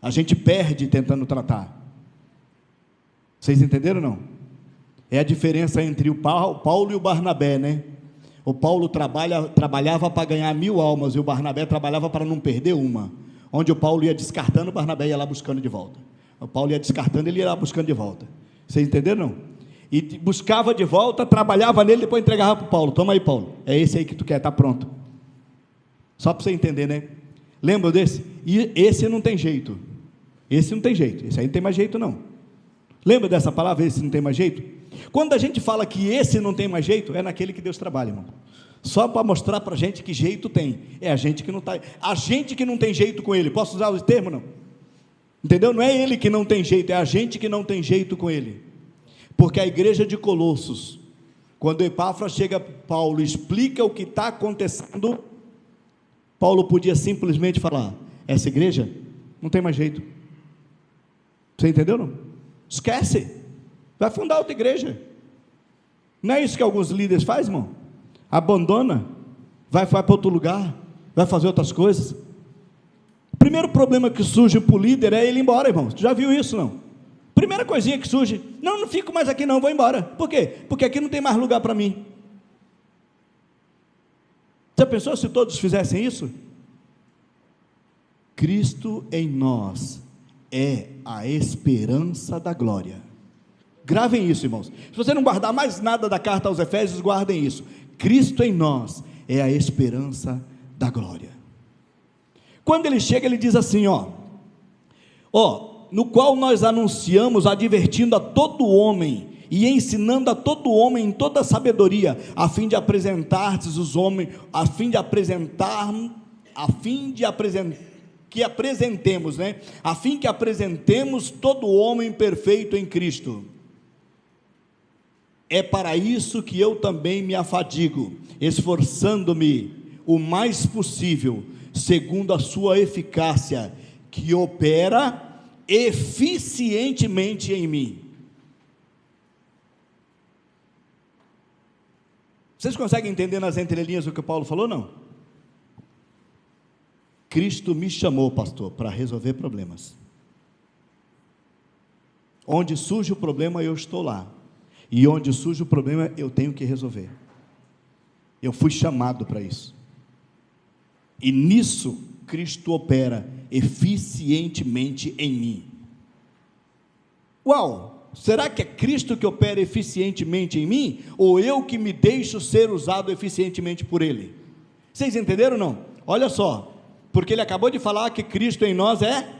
A gente perde tentando tratar. Vocês entenderam ou não? É a diferença entre o Paulo e o Barnabé, né? O Paulo trabalhava para ganhar 1000 almas, e o Barnabé trabalhava para não perder uma. Onde o Paulo ia descartando, o Barnabé ia lá buscando de volta. O Paulo ia descartando, ele ia lá buscando de volta. Vocês entenderam, não? E buscava de volta, trabalhava nele, depois entregava para o Paulo. Toma aí, Paulo, é esse aí que tu quer, está pronto. Só para você entender, né? Lembra desse? E esse não tem jeito. Esse não tem jeito, esse aí não tem mais jeito não. Lembra dessa palavra, esse não tem mais jeito? Quando a gente fala que esse não tem mais jeito, é naquele que Deus trabalha, irmão. Só para mostrar para a gente que jeito tem. É a gente que não está, a gente que não tem jeito com ele. Posso usar o termo, não? Entendeu? Não é ele que não tem jeito, é a gente que não tem jeito com ele. Porque a igreja de Colossos, quando Epáfras chega, Paulo explica o que está acontecendo, Paulo podia simplesmente falar: essa igreja não tem mais jeito. Você entendeu, não? Esquece, vai fundar outra igreja. Não é isso que alguns líderes fazem, irmão? Abandona, vai para outro lugar, vai fazer outras coisas. O primeiro problema que surge para o líder é ele ir embora, irmão. Tu já viu isso, não? Primeira coisinha que surge: não fico mais aqui não, vou embora. Por quê? Porque aqui não tem mais lugar para mim. Já pensou se todos fizessem isso? Cristo em nós é a esperança da glória. Gravem isso, irmãos. Se você não guardar mais nada da carta aos Efésios, guardem isso. Cristo em nós é a esperança da glória. Quando ele chega, ele diz assim, no qual nós anunciamos, advertindo a todo homem e ensinando a todo homem em toda sabedoria, a fim de apresentar-te os homens, que apresentemos todo homem perfeito em Cristo. É para isso que eu também me afadigo, esforçando-me o mais possível, segundo a sua eficácia, que opera eficientemente em mim. Vocês conseguem entender nas entrelinhas o que o Paulo falou, não? Cristo me chamou, pastor, para resolver problemas. Onde surge o problema, eu estou lá. E onde surge o problema, eu tenho que resolver. Eu fui chamado para isso. E nisso, Cristo opera eficientemente em mim. Uau! Será que é Cristo que opera eficientemente em mim? Ou eu que me deixo ser usado eficientemente por Ele? Vocês entenderam ou não? Olha só, porque ele acabou de falar que Cristo em nós é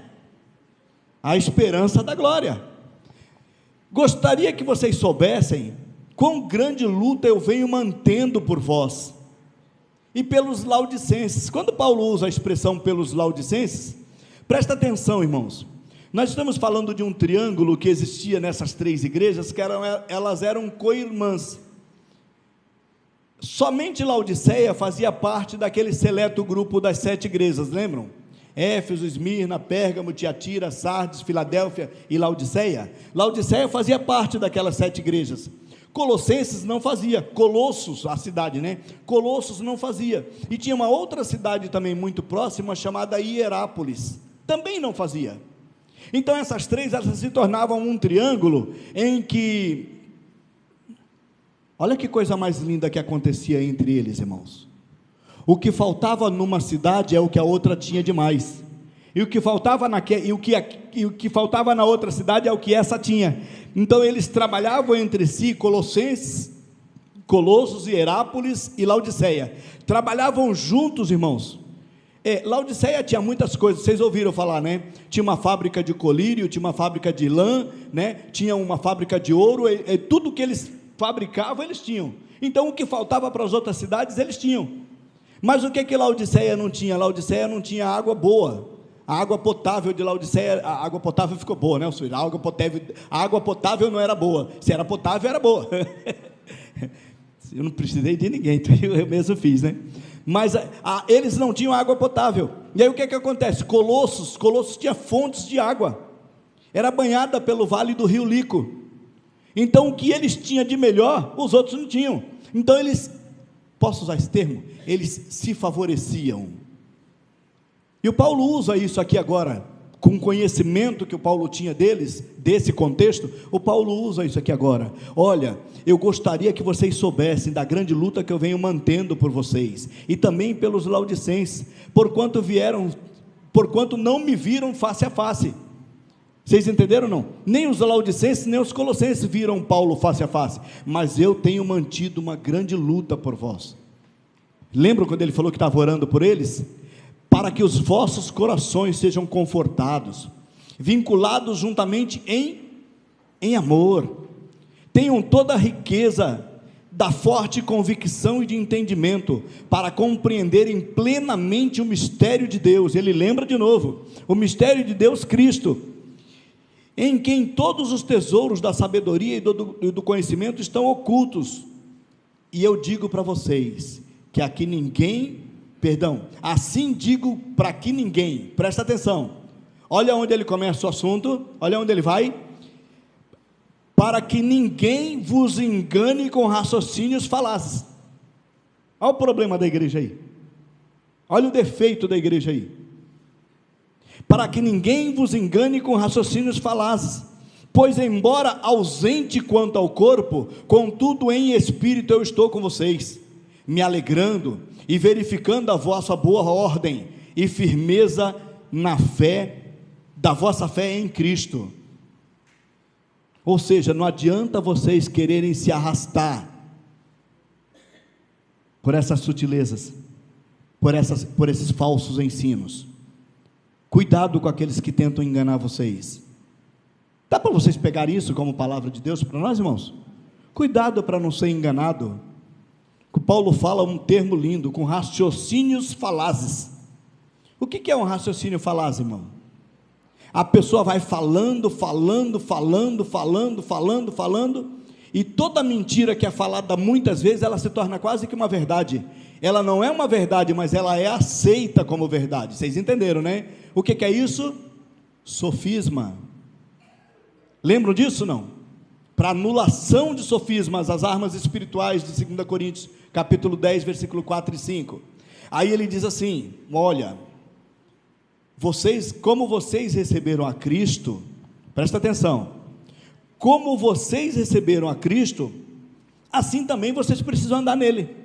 a esperança da glória. Gostaria que vocês soubessem quão grande luta eu venho mantendo por vós e pelos laodicenses. Quando Paulo usa a expressão pelos laodicenses, presta atenção, irmãos. Nós estamos falando de um triângulo que existia nessas 3 igrejas, que elas eram co-irmãs. Somente Laodiceia fazia parte daquele seleto grupo das 7 igrejas, lembram? Éfeso, Esmirna, Pérgamo, Tiatira, Sardes, Filadélfia e Laodiceia. Laodiceia fazia parte daquelas 7 igrejas. Colossenses não fazia. Colossos, a cidade, né? Colossos não fazia. E tinha uma outra cidade também muito próxima, chamada Hierápolis, também não fazia. Então essas 3, elas se tornavam um triângulo em que, olha que coisa mais linda que acontecia entre eles, irmãos. O que faltava numa cidade é o que a outra tinha de mais, e o que faltava faltava na outra cidade é o que essa tinha. Então eles trabalhavam entre si, Colossos, Hierápolis e Laodiceia, trabalhavam juntos, irmãos. Laodiceia tinha muitas coisas, vocês ouviram falar, né? Tinha uma fábrica de colírio, tinha uma fábrica de lã, né? Tinha uma fábrica de ouro, tudo que eles fabricavam, eles tinham. Então o que faltava para as outras cidades, eles tinham. Mas o que Laodiceia não tinha? Laodiceia não tinha água boa. A água potável de Laodiceia, a água potável ficou boa, né? A água potável não era boa. Se era potável, era boa. Eu não precisei de ninguém, eu mesmo fiz, né? Mas eles não tinham água potável. E aí o que acontece? Colossos tinha fontes de água, era banhada pelo vale do rio Lico. Então o que eles tinham de melhor, os outros não tinham. Então eles, posso usar esse termo? Eles se favoreciam. E o Paulo usa isso aqui agora, com o conhecimento que o Paulo tinha deles, desse contexto, o Paulo usa isso aqui agora. Olha, eu gostaria que vocês soubessem da grande luta que eu venho mantendo por vocês, e também pelos laodicenses, porquanto não me viram face a face. Vocês entenderam não? Nem os laodicenses, nem os colossenses viram Paulo face a face, mas eu tenho mantido uma grande luta por vós. Lembram quando ele falou que estava orando por eles? Para que os vossos corações sejam confortados, vinculados juntamente em amor, tenham toda a riqueza da forte convicção e de entendimento, para compreenderem plenamente o mistério de Deus. Ele lembra de novo, o mistério de Deus Cristo, em quem todos os tesouros da sabedoria e do conhecimento estão ocultos. E eu digo para vocês, que aqui assim digo para que ninguém, presta atenção, olha onde ele começa o assunto, olha onde ele vai, para que ninguém vos engane com raciocínios falazes. Olha o problema da igreja aí, olha o defeito da igreja aí, para que ninguém vos engane com raciocínios falazes, pois embora ausente quanto ao corpo, contudo em espírito eu estou com vocês, me alegrando e verificando a vossa boa ordem e firmeza na fé, da vossa fé em Cristo. Ou seja, não adianta vocês quererem se arrastar por essas sutilezas, por esses falsos ensinos. Cuidado com aqueles que tentam enganar vocês. Dá para vocês pegar isso como palavra de Deus para nós, irmãos? Cuidado para não ser enganado. O Paulo fala um termo lindo, com raciocínios falazes. O que é um raciocínio falaz, irmão? A pessoa vai falando, e toda mentira que é falada muitas vezes, ela se torna quase que uma verdade. Ela não é uma verdade, mas ela é aceita como verdade. Vocês entenderam, né? O que é isso? Sofisma. Lembram disso, não? Para anulação de sofismas, as armas espirituais de 2 Coríntios, capítulo 10, versículo 4 e 5. Aí ele diz assim: olha, como vocês receberam a Cristo, presta atenção, como vocês receberam a Cristo, assim também vocês precisam andar nele.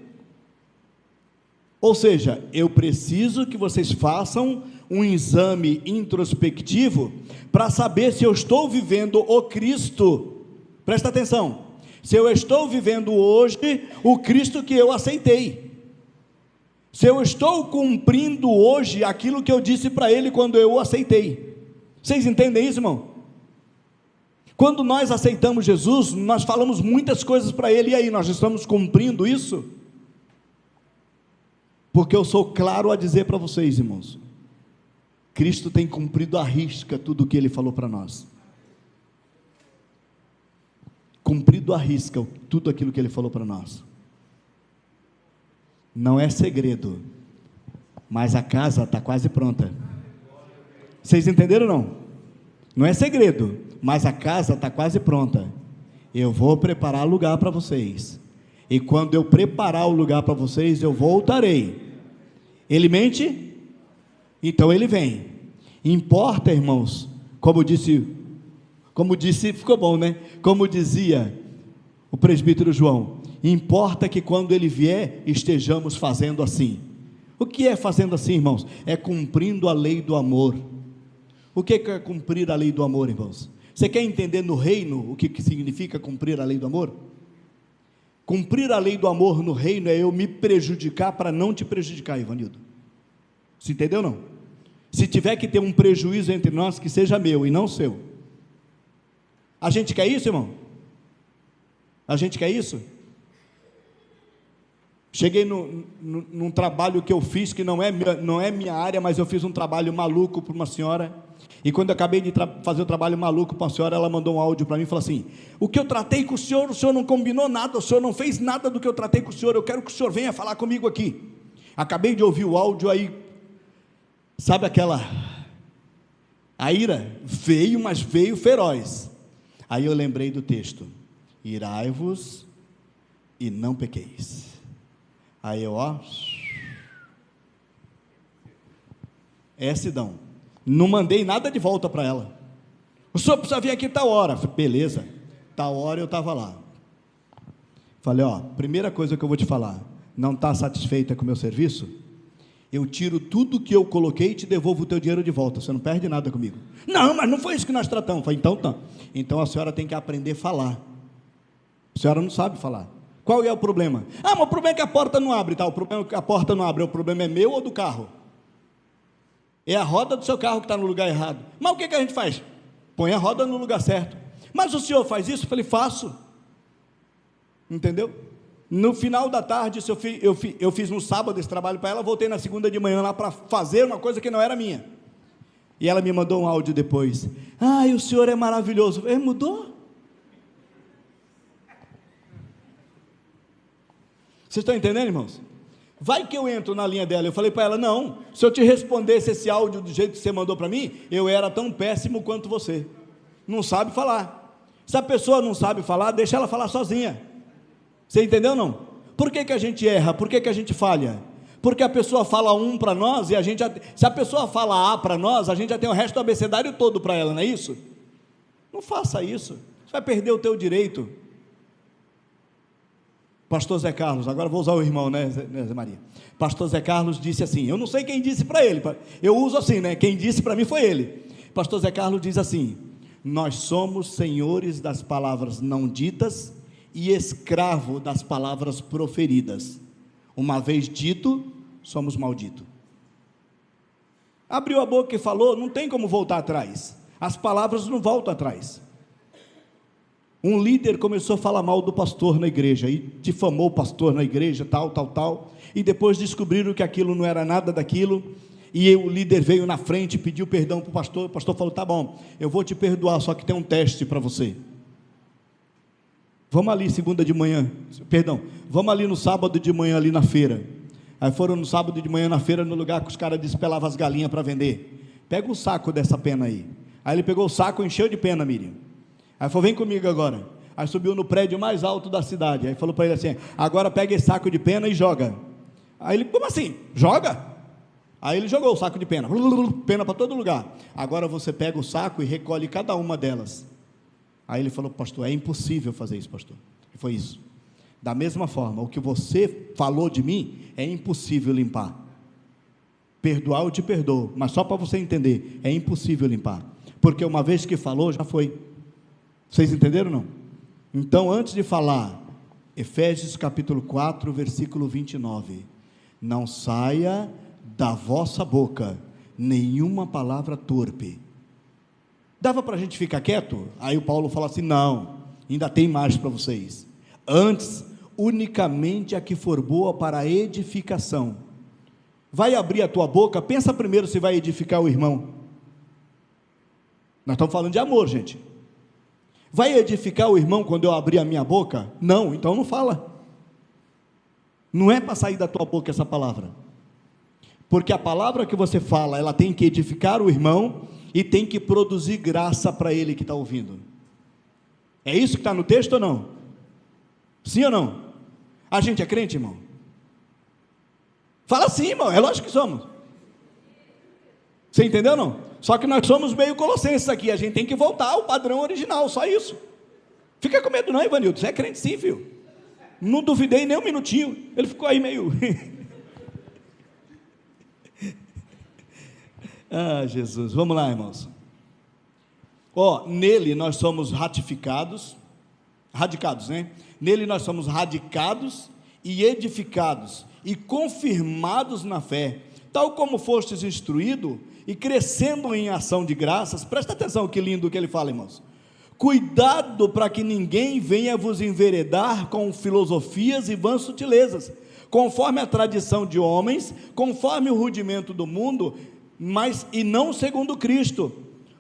Ou seja, eu preciso que vocês façam um exame introspectivo, para saber se eu estou vivendo o Cristo. Presta atenção, se eu estou vivendo hoje o Cristo que eu aceitei, se eu estou cumprindo hoje aquilo que eu disse para ele quando eu o aceitei. Vocês entendem isso, irmão? Quando nós aceitamos Jesus, nós falamos muitas coisas para ele, e aí, nós estamos cumprindo isso? Porque eu sou claro a dizer para vocês, irmãos, Cristo tem cumprido à risca tudo o que ele falou para nós. Cumprido à risca tudo aquilo que ele falou para nós. Não é segredo, mas a casa está quase pronta. Vocês entenderam não? Não é segredo, mas a casa está quase pronta. Eu vou preparar lugar para vocês, e quando eu preparar o lugar para vocês, eu voltarei. Ele mente? Então ele vem. Importa, irmãos, como disse, ficou bom, né? Como dizia o presbítero João, importa que quando ele vier, estejamos fazendo assim. O que é fazendo assim, irmãos? É cumprindo a lei do amor. O que é cumprir a lei do amor, irmãos? Você quer entender no reino o que significa cumprir a lei do amor? Cumprir a lei do amor no reino é eu me prejudicar para não te prejudicar, Ivanildo. Você entendeu não? Se tiver que ter um prejuízo entre nós, que seja meu e não seu. A gente quer isso, irmão? A gente quer isso? Cheguei num trabalho que eu fiz, que não é minha área, mas eu fiz um trabalho maluco para uma senhora, e quando eu acabei de fazer o trabalho maluco para a senhora, ela mandou um áudio para mim e falou assim: o que eu tratei com o senhor não combinou nada, o senhor não fez nada do que eu tratei com o senhor, eu quero que o senhor venha falar comigo aqui. Acabei de ouvir o áudio, aí, sabe a ira veio, mas veio feroz. Aí eu lembrei do texto: irai-vos e não pequeis. Aí eu, Sidão, Não mandei nada de volta para ela. O senhor precisa vir aqui tal hora. Falei, beleza, tal hora eu estava lá. Falei, ó, primeira coisa que eu vou te falar, não está satisfeita com o meu serviço? Eu tiro tudo que eu coloquei e te devolvo o teu dinheiro de volta, você não perde nada comigo. Não, mas não foi isso que nós tratamos. Falei, então tá. Então a senhora tem que aprender a falar. A senhora não sabe falar. Qual é o problema? Ah, mas o problema é que a porta não abre, tá? O problema é que a porta não abre, o problema é meu ou do carro? É a roda do seu carro que está no lugar errado. Mas o que a gente faz? Põe a roda no lugar certo. Mas o senhor faz isso? Eu falei, faço. Entendeu? No final da tarde, eu fiz no sábado esse trabalho para ela, voltei na segunda de manhã lá para fazer uma coisa que não era minha. E ela me mandou um áudio depois. Ai, o senhor é maravilhoso. Mudou? Vocês estão entendendo, irmãos? Vai que eu entro na linha dela. Eu falei para ela, não, se eu te respondesse esse áudio do jeito que você mandou para mim, eu era tão péssimo quanto você. Não sabe falar. Se a pessoa não sabe falar, deixa ela falar sozinha. Você entendeu ou não? Por que a gente erra? Por que a gente falha? Porque a pessoa fala um para nós, e a gente se a pessoa fala A para nós, a gente já tem o resto do abecedário todo para ela, não é isso? Não faça isso, você vai perder o teu direito. Pastor Zé Carlos, agora vou usar o irmão, né, Zé Maria? Pastor Zé Carlos disse assim, eu não sei quem disse para ele, eu uso assim, né? Quem disse para mim foi ele. Pastor Zé Carlos diz assim, nós somos senhores das palavras não ditas e escravo das palavras proferidas. Uma vez dito, somos malditos. Abriu a boca e falou, não tem como voltar atrás. As palavras não voltam atrás. Um líder começou a falar mal do pastor na igreja, e difamou o pastor na igreja, tal, e depois descobriram que aquilo não era nada daquilo, e o líder veio na frente, pediu perdão para o pastor falou, tá bom, eu vou te perdoar, só que tem um teste para você. Vamos ali segunda de manhã, vamos ali no sábado de manhã ali na feira. Aí foram no sábado de manhã na feira, no lugar que os caras despelavam as galinhas para vender. Pega o saco dessa pena aí. Aí ele pegou o saco e encheu de pena, Miriam. Aí falou, vem comigo agora. Aí subiu no prédio mais alto da cidade. Aí falou para ele assim, agora pega esse saco de pena e joga. Aí ele, como assim? Joga? Aí ele jogou o saco de pena, pena para todo lugar. Agora você pega o saco e recolhe cada uma delas. Aí ele falou, pastor, é impossível fazer isso, pastor. E foi isso. Da mesma forma, o que você falou de mim, é impossível limpar. Perdoar eu te perdoo, mas só para você entender, é impossível limpar. Porque uma vez que falou, já foi. Vocês entenderam ou não? Então, antes de falar, Efésios capítulo 4, versículo 29. Não saia da vossa boca nenhuma palavra torpe. Dava para a gente ficar quieto? Aí o Paulo fala assim, não, ainda tem mais para vocês. Antes, unicamente a que for boa para a edificação. Vai abrir a tua boca, pensa primeiro se vai edificar o irmão. Nós estamos falando de amor, gente. Vai edificar o irmão quando eu abrir a minha boca? Não, então não fala. Não é para sair da tua boca essa palavra. Porque a palavra que você fala, ela tem que edificar o irmão e tem que produzir graça para ele que está ouvindo. É isso que está no texto ou não? Sim ou não? A gente é crente, irmão? Fala sim, irmão, é lógico que somos. Você entendeu ou não? Só que nós somos meio colossenses aqui, a gente tem que voltar ao padrão original, só isso. Fica com medo não, Ivanildo, você é crente sim, filho. Não duvidei nem um minutinho, ele ficou aí meio... Ah, Jesus, vamos lá, irmãos. Nele nós somos radicados, né? Nele nós somos radicados e edificados e confirmados na fé, tal como fostes instruído e crescendo em ação de graças. Presta atenção que lindo que ele fala, irmãos. Cuidado para que ninguém venha vos enveredar com filosofias e vãs sutilezas, conforme a tradição de homens, conforme o rudimento do mundo, mas e não segundo Cristo,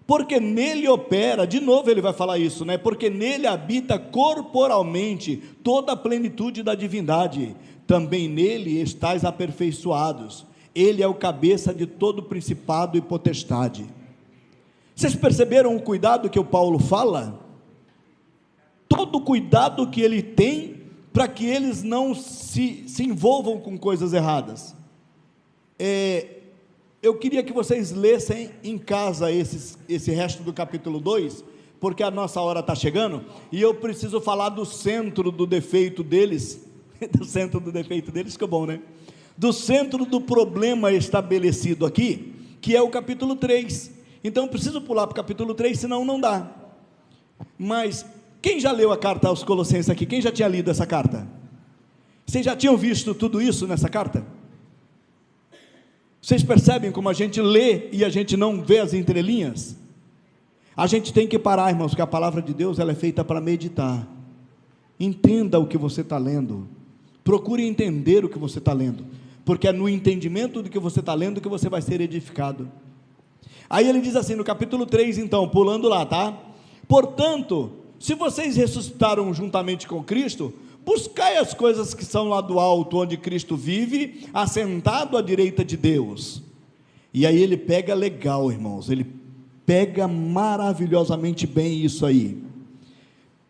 porque nele opera, de novo ele vai falar isso, né? Porque nele habita corporalmente toda a plenitude da divindade, também nele estáis aperfeiçoados, ele é o cabeça de todo principado e potestade. Vocês perceberam o cuidado que o Paulo fala? Todo o cuidado que ele tem, para que eles não se envolvam com coisas erradas. eu queria que vocês lessem em casa esse resto do capítulo 2, porque a nossa hora está chegando, e eu preciso falar do centro do defeito deles, do centro do defeito deles, que é bom, né? Do centro do problema estabelecido aqui, que é o capítulo 3, então eu preciso pular para o capítulo 3, senão não dá. Mas, quem já leu a carta aos Colossenses aqui? Quem já tinha lido essa carta? Vocês já tinham visto tudo isso nessa carta? Vocês percebem como a gente lê e a gente não vê as entrelinhas? A gente tem que parar, irmãos, porque a palavra de Deus ela é feita para meditar. Entenda o que você está lendo, procure entender o que você está lendo, porque é no entendimento do que você está lendo que você vai ser edificado. Aí ele diz assim no capítulo 3, então, pulando lá, tá? Portanto, se vocês ressuscitaram juntamente com Cristo, buscai as coisas que são lá do alto, onde Cristo vive, assentado à direita de Deus. E aí ele pega legal, irmãos, ele pega maravilhosamente bem isso aí.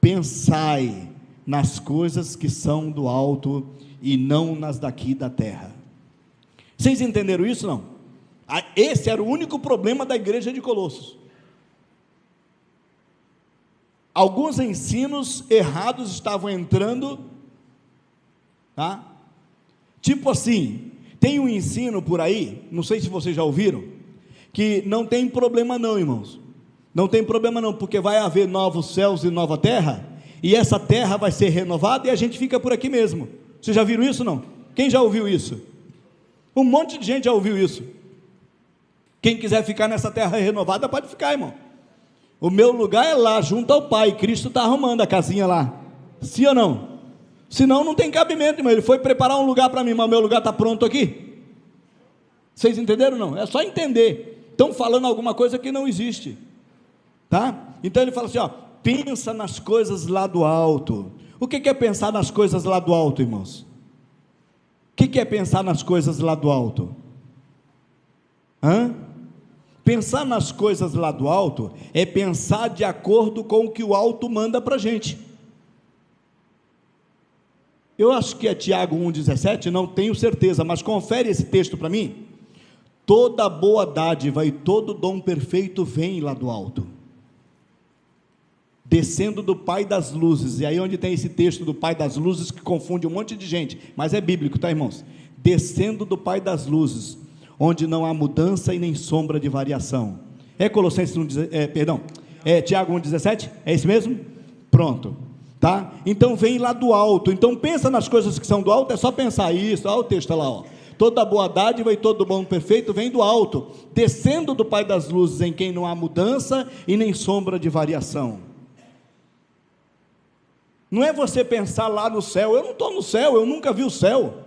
Pensai nas coisas que são do alto e não nas daqui da terra. Vocês entenderam isso, não? Esse era o único problema da igreja de Colossos. Alguns ensinos errados estavam entrando, tá? Tipo assim, tem um ensino por aí, não sei se vocês já ouviram, que não tem problema não, irmãos, não tem problema não, porque vai haver novos céus e nova terra, e essa terra vai ser renovada, e a gente fica por aqui mesmo. Vocês já viram isso, não? Quem já ouviu isso? Um monte de gente já ouviu isso. Quem quiser ficar nessa terra renovada, pode ficar, irmão. O meu lugar é lá, junto ao Pai. Cristo está arrumando a casinha lá, sim ou não? Senão não tem cabimento, irmão. Ele foi preparar um lugar para mim, mas o meu lugar está pronto aqui. Vocês entenderam, não? É só entender. Estão falando alguma coisa que não existe, tá? Então ele fala assim, ó, pensa nas coisas lá do alto. O que é pensar nas coisas lá do alto, irmãos? O que é pensar nas coisas lá do alto? Pensar nas coisas lá do alto é pensar de acordo com o que o alto manda para a gente. Eu acho que é Tiago 1,17, não tenho certeza, mas confere esse texto para mim. Toda boa dádiva e todo dom perfeito vem lá do alto, descendo do Pai das luzes. E aí onde tem esse texto do Pai das luzes que confunde um monte de gente, mas é bíblico, tá, irmãos? Descendo do Pai das luzes, onde não há mudança e nem sombra de variação. É Colossenses 1, Tiago 1,17? É isso mesmo? Pronto, tá? Então vem lá do alto. Então pensa nas coisas que são do alto, é só pensar isso. Olha o texto lá, ó. Toda boa dádiva e todo bom perfeito vem do alto, descendo do Pai das luzes, em quem não há mudança e nem sombra de variação. Não é você pensar lá no céu. Eu não estou no céu, eu nunca vi o céu.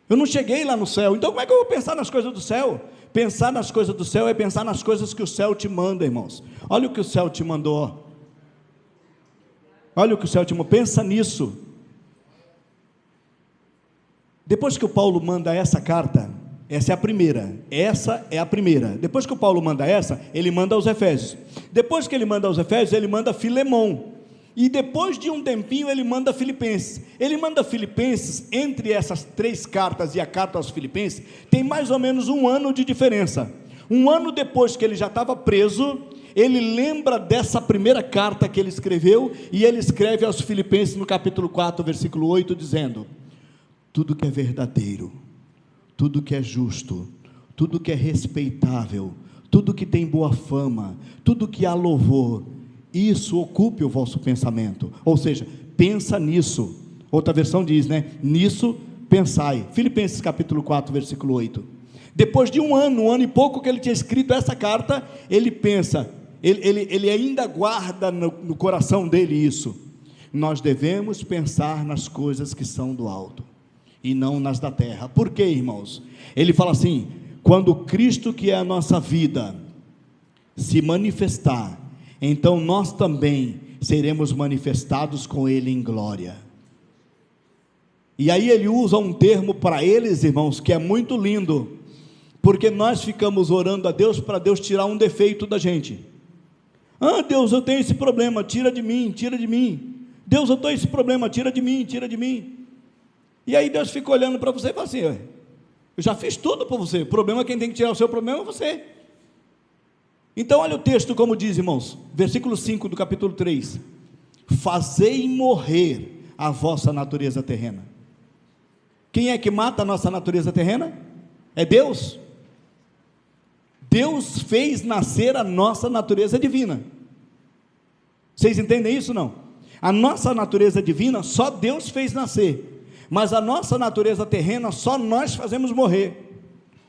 Eu não cheguei lá no céu, então como é que eu vou pensar nas coisas do céu? Pensar nas coisas do céu é pensar nas coisas que o céu te manda, irmãos. Olha o que o céu te mandou. Olha o que o céu te mandou, pensa nisso. Depois que o Paulo manda essa carta, essa é a primeira, depois que o Paulo manda essa, ele manda aos Efésios. Depois que ele manda aos Efésios, ele manda Filemão. E depois de um tempinho ele manda Filipenses. Ele manda Filipenses, entre essas 3 cartas e a carta aos Filipenses, tem mais ou menos 1 ano de diferença. 1 ano depois que ele já estava preso, ele lembra dessa primeira carta que ele escreveu, e ele escreve aos Filipenses no capítulo 4, versículo 8, dizendo: tudo que é verdadeiro, tudo que é justo, tudo que é respeitável, tudo que tem boa fama, tudo que há louvor, isso ocupe o vosso pensamento. Ou seja, pensa nisso. Outra versão diz, né? Nisso pensai. Filipenses capítulo 4, versículo 8. Depois de um ano e pouco que ele tinha escrito essa carta, ele pensa, ele ainda guarda no coração dele isso. Nós devemos pensar nas coisas que são do alto e não nas da terra. Por quê, irmãos? Ele fala assim: quando Cristo, que é a nossa vida, se manifestar, então nós também seremos manifestados com Ele em glória. E aí ele usa um termo para eles, irmãos, que é muito lindo, porque nós ficamos orando a Deus para Deus tirar um defeito da gente. Deus, eu tenho esse problema, tira de mim, tira de mim. Deus, eu tenho esse problema, tira de mim, tira de mim. E aí Deus fica olhando para você e fala assim: Eu já fiz tudo por você. O problema, quem tem que tirar o seu problema é você. Então olha o texto como diz, irmãos, versículo 5 do capítulo 3: fazei morrer a vossa natureza terrena. Quem é que mata a nossa natureza terrena? É Deus. Deus fez nascer a nossa natureza divina. Vocês entendem isso não? A nossa natureza divina só Deus fez nascer, mas a nossa natureza terrena só nós fazemos morrer.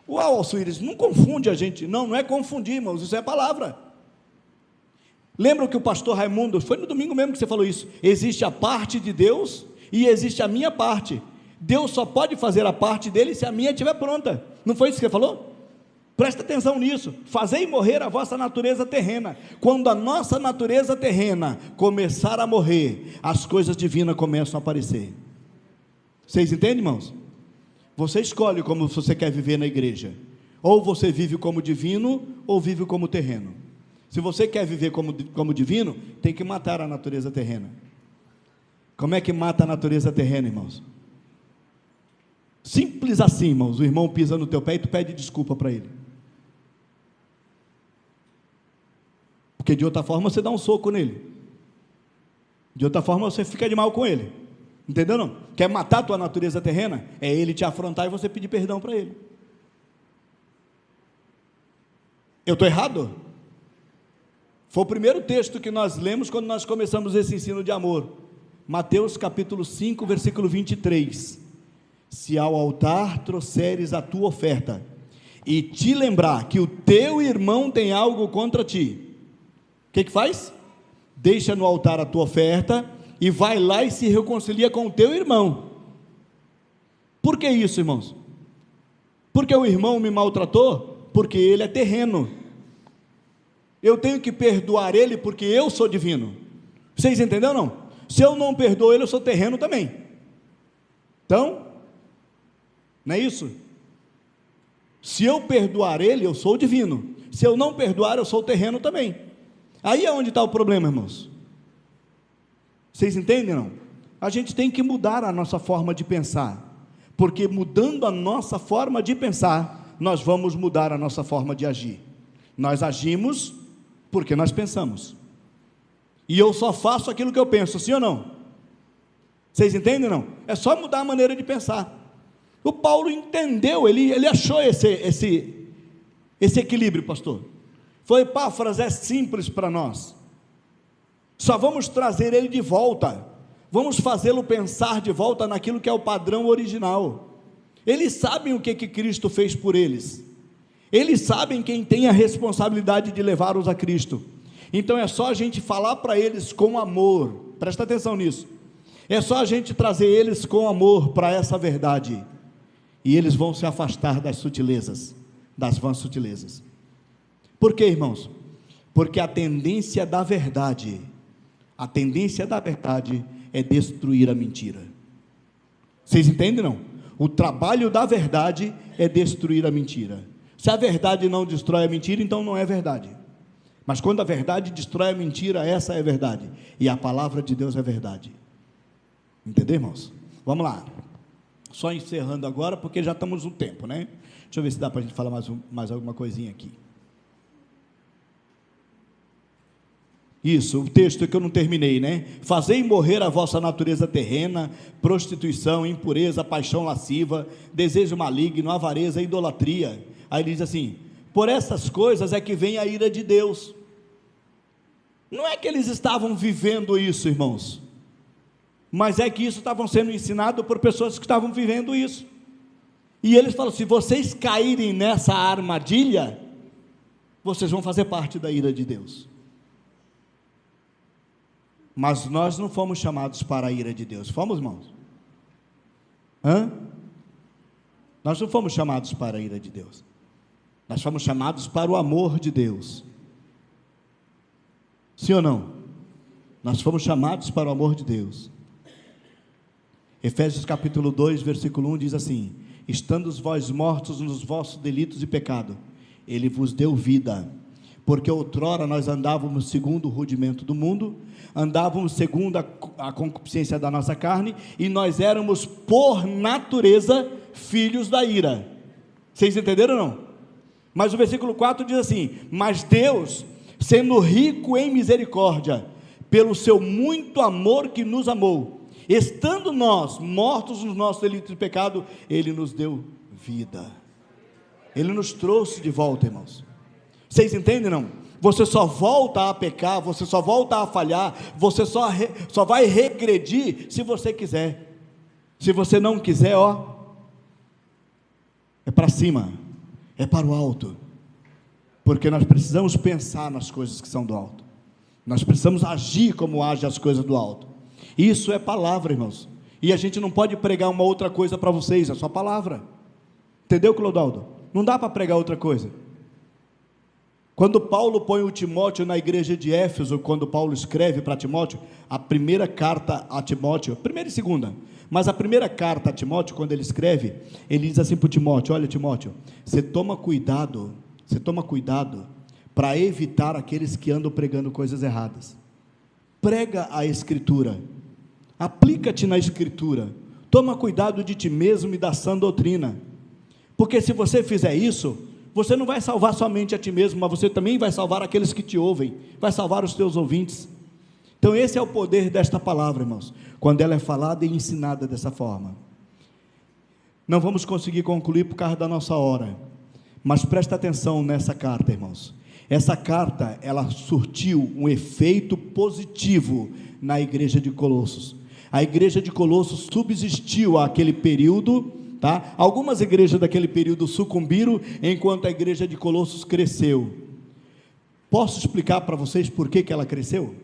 Uau, Alcides, não confunde a gente. Não é confundir, irmãos, isso é palavra. Lembra que o pastor Raimundo, foi no domingo mesmo que você falou isso, existe a parte de Deus e existe a minha parte. Deus só pode fazer a parte dele se a minha estiver pronta. Não foi isso que ele falou? Presta atenção nisso. Fazei morrer a vossa natureza terrena. Quando a nossa natureza terrena começar a morrer, as coisas divinas começam a aparecer. Vocês entendem, irmãos? Você escolhe como você quer viver na igreja. Ou você vive como divino, ou vive como terreno. Se você quer viver como divino, tem que matar a natureza terrena. Como é que mata a natureza terrena, irmãos? Simples assim, irmãos. O irmão pisa no teu pé e tu pede desculpa para ele. Porque de outra forma você dá um soco nele. De outra forma você fica de mal com ele. Entendeu não? Quer matar a tua natureza terrena? É ele te afrontar e você pedir perdão para ele. Eu estou errado? Foi o primeiro texto que nós lemos quando nós começamos esse ensino de amor. Mateus capítulo 5, versículo 23. Se ao altar trouxeres a tua oferta, e te lembrar que o teu irmão tem algo contra ti, o que faz? Deixa no altar a tua oferta, e vai lá e se reconcilia com o teu irmão. Por que isso, irmãos? Porque o irmão me maltratou? Porque ele é terreno. Eu tenho que perdoar ele porque eu sou divino. Vocês entenderam não? Se eu não perdoo ele, eu sou terreno também. Então, não é isso? Se eu perdoar ele, eu sou divino. Se eu não perdoar, eu sou terreno também. Aí é onde está o problema, irmãos. Vocês entendem não? A gente tem que mudar a nossa forma de pensar, porque mudando a nossa forma de pensar, nós vamos mudar a nossa forma de agir. Nós agimos porque nós pensamos, e eu só faço aquilo que eu penso, sim ou não? Vocês entendem não? É só mudar a maneira de pensar. O Paulo entendeu, ele achou esse equilíbrio, pastor. Foi Epáfras, é simples para nós. Só vamos trazer ele de volta, vamos fazê-lo pensar de volta naquilo que é o padrão original. Eles sabem o que Cristo fez por eles, eles sabem quem tem a responsabilidade de levá-los a Cristo. Então é só a gente falar para eles com amor, presta atenção nisso, é só a gente trazer eles com amor para essa verdade, e eles vão se afastar das sutilezas, das vãs sutilezas. Por quê, irmãos? Porque a tendência da verdade é destruir a mentira. Vocês entendem não? O trabalho da verdade é destruir a mentira. Se a verdade não destrói a mentira, então não é verdade. Mas quando a verdade destrói a mentira, essa é a verdade, e a palavra de Deus é verdade. Entendeu, irmãos? Vamos lá, só encerrando agora, porque já estamos no tempo, né? Deixa eu ver se dá para a gente falar mais alguma coisinha aqui. Isso, o texto que eu não terminei, né? Fazei morrer a vossa natureza terrena, prostituição, impureza, paixão lasciva, desejo maligno, avareza, idolatria. Aí ele diz assim: por essas coisas é que vem a ira de Deus. Não é que eles estavam vivendo isso, irmãos, mas é que isso estavam sendo ensinado por pessoas que estavam vivendo isso. E eles falam: se vocês caírem nessa armadilha, vocês vão fazer parte da ira de Deus. Mas nós não fomos chamados para a ira de Deus, fomos, irmãos? Nós não fomos chamados para a ira de Deus, nós fomos chamados para o amor de Deus. Sim ou não? Nós fomos chamados para o amor de Deus. Efésios capítulo 2, versículo 1 diz assim: estando vós mortos nos vossos delitos e pecado, Ele vos deu vida, porque outrora nós andávamos segundo o rudimento do mundo, andávamos segundo a concupiscência da nossa carne, e nós éramos por natureza filhos da ira. Vocês entenderam ou não? Mas o versículo 4 diz assim: mas Deus, sendo rico em misericórdia, pelo seu muito amor que nos amou, estando nós mortos nos nossos delitos e pecado, Ele nos deu vida. Ele nos trouxe de volta, irmãos. Vocês entendem não? Você só volta a pecar, você só volta a falhar, você só vai regredir se você quiser. Se você não quiser, é para cima, é para o alto, porque nós precisamos pensar nas coisas que são do alto, nós precisamos agir como agem as coisas do alto. Isso é palavra, irmãos, e a gente não pode pregar uma outra coisa para vocês, é só palavra. Entendeu, Clodoaldo? Não dá para pregar outra coisa. Quando Paulo põe o Timóteo na igreja de Éfeso, quando Paulo escreve para Timóteo, a primeira carta a Timóteo, primeira e segunda, mas a primeira carta a Timóteo, quando ele escreve, ele diz assim para o Timóteo: olha, Timóteo, você toma cuidado para evitar aqueles que andam pregando coisas erradas. Prega a Escritura, aplica-te na Escritura, toma cuidado de ti mesmo e da sã doutrina, porque se você fizer isso, você não vai salvar somente a ti mesmo, mas você também vai salvar aqueles que te ouvem, vai salvar os teus ouvintes. Então esse é o poder desta palavra, irmãos, quando ela é falada e ensinada dessa forma. Não vamos conseguir concluir por causa da nossa hora, mas presta atenção nessa carta, irmãos. Essa carta, ela surtiu um efeito positivo na igreja de Colossos. A igreja de Colossos subsistiu àquele período, tá? Algumas igrejas daquele período sucumbiram, enquanto a igreja de Colossos cresceu. Posso explicar para vocês por que ela cresceu?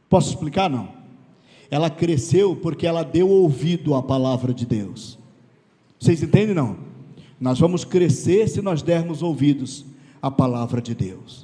Posso explicar? Não. Ela cresceu porque ela deu ouvido à palavra de Deus. Vocês entendem? Não. Nós vamos crescer se nós dermos ouvidos à palavra de Deus.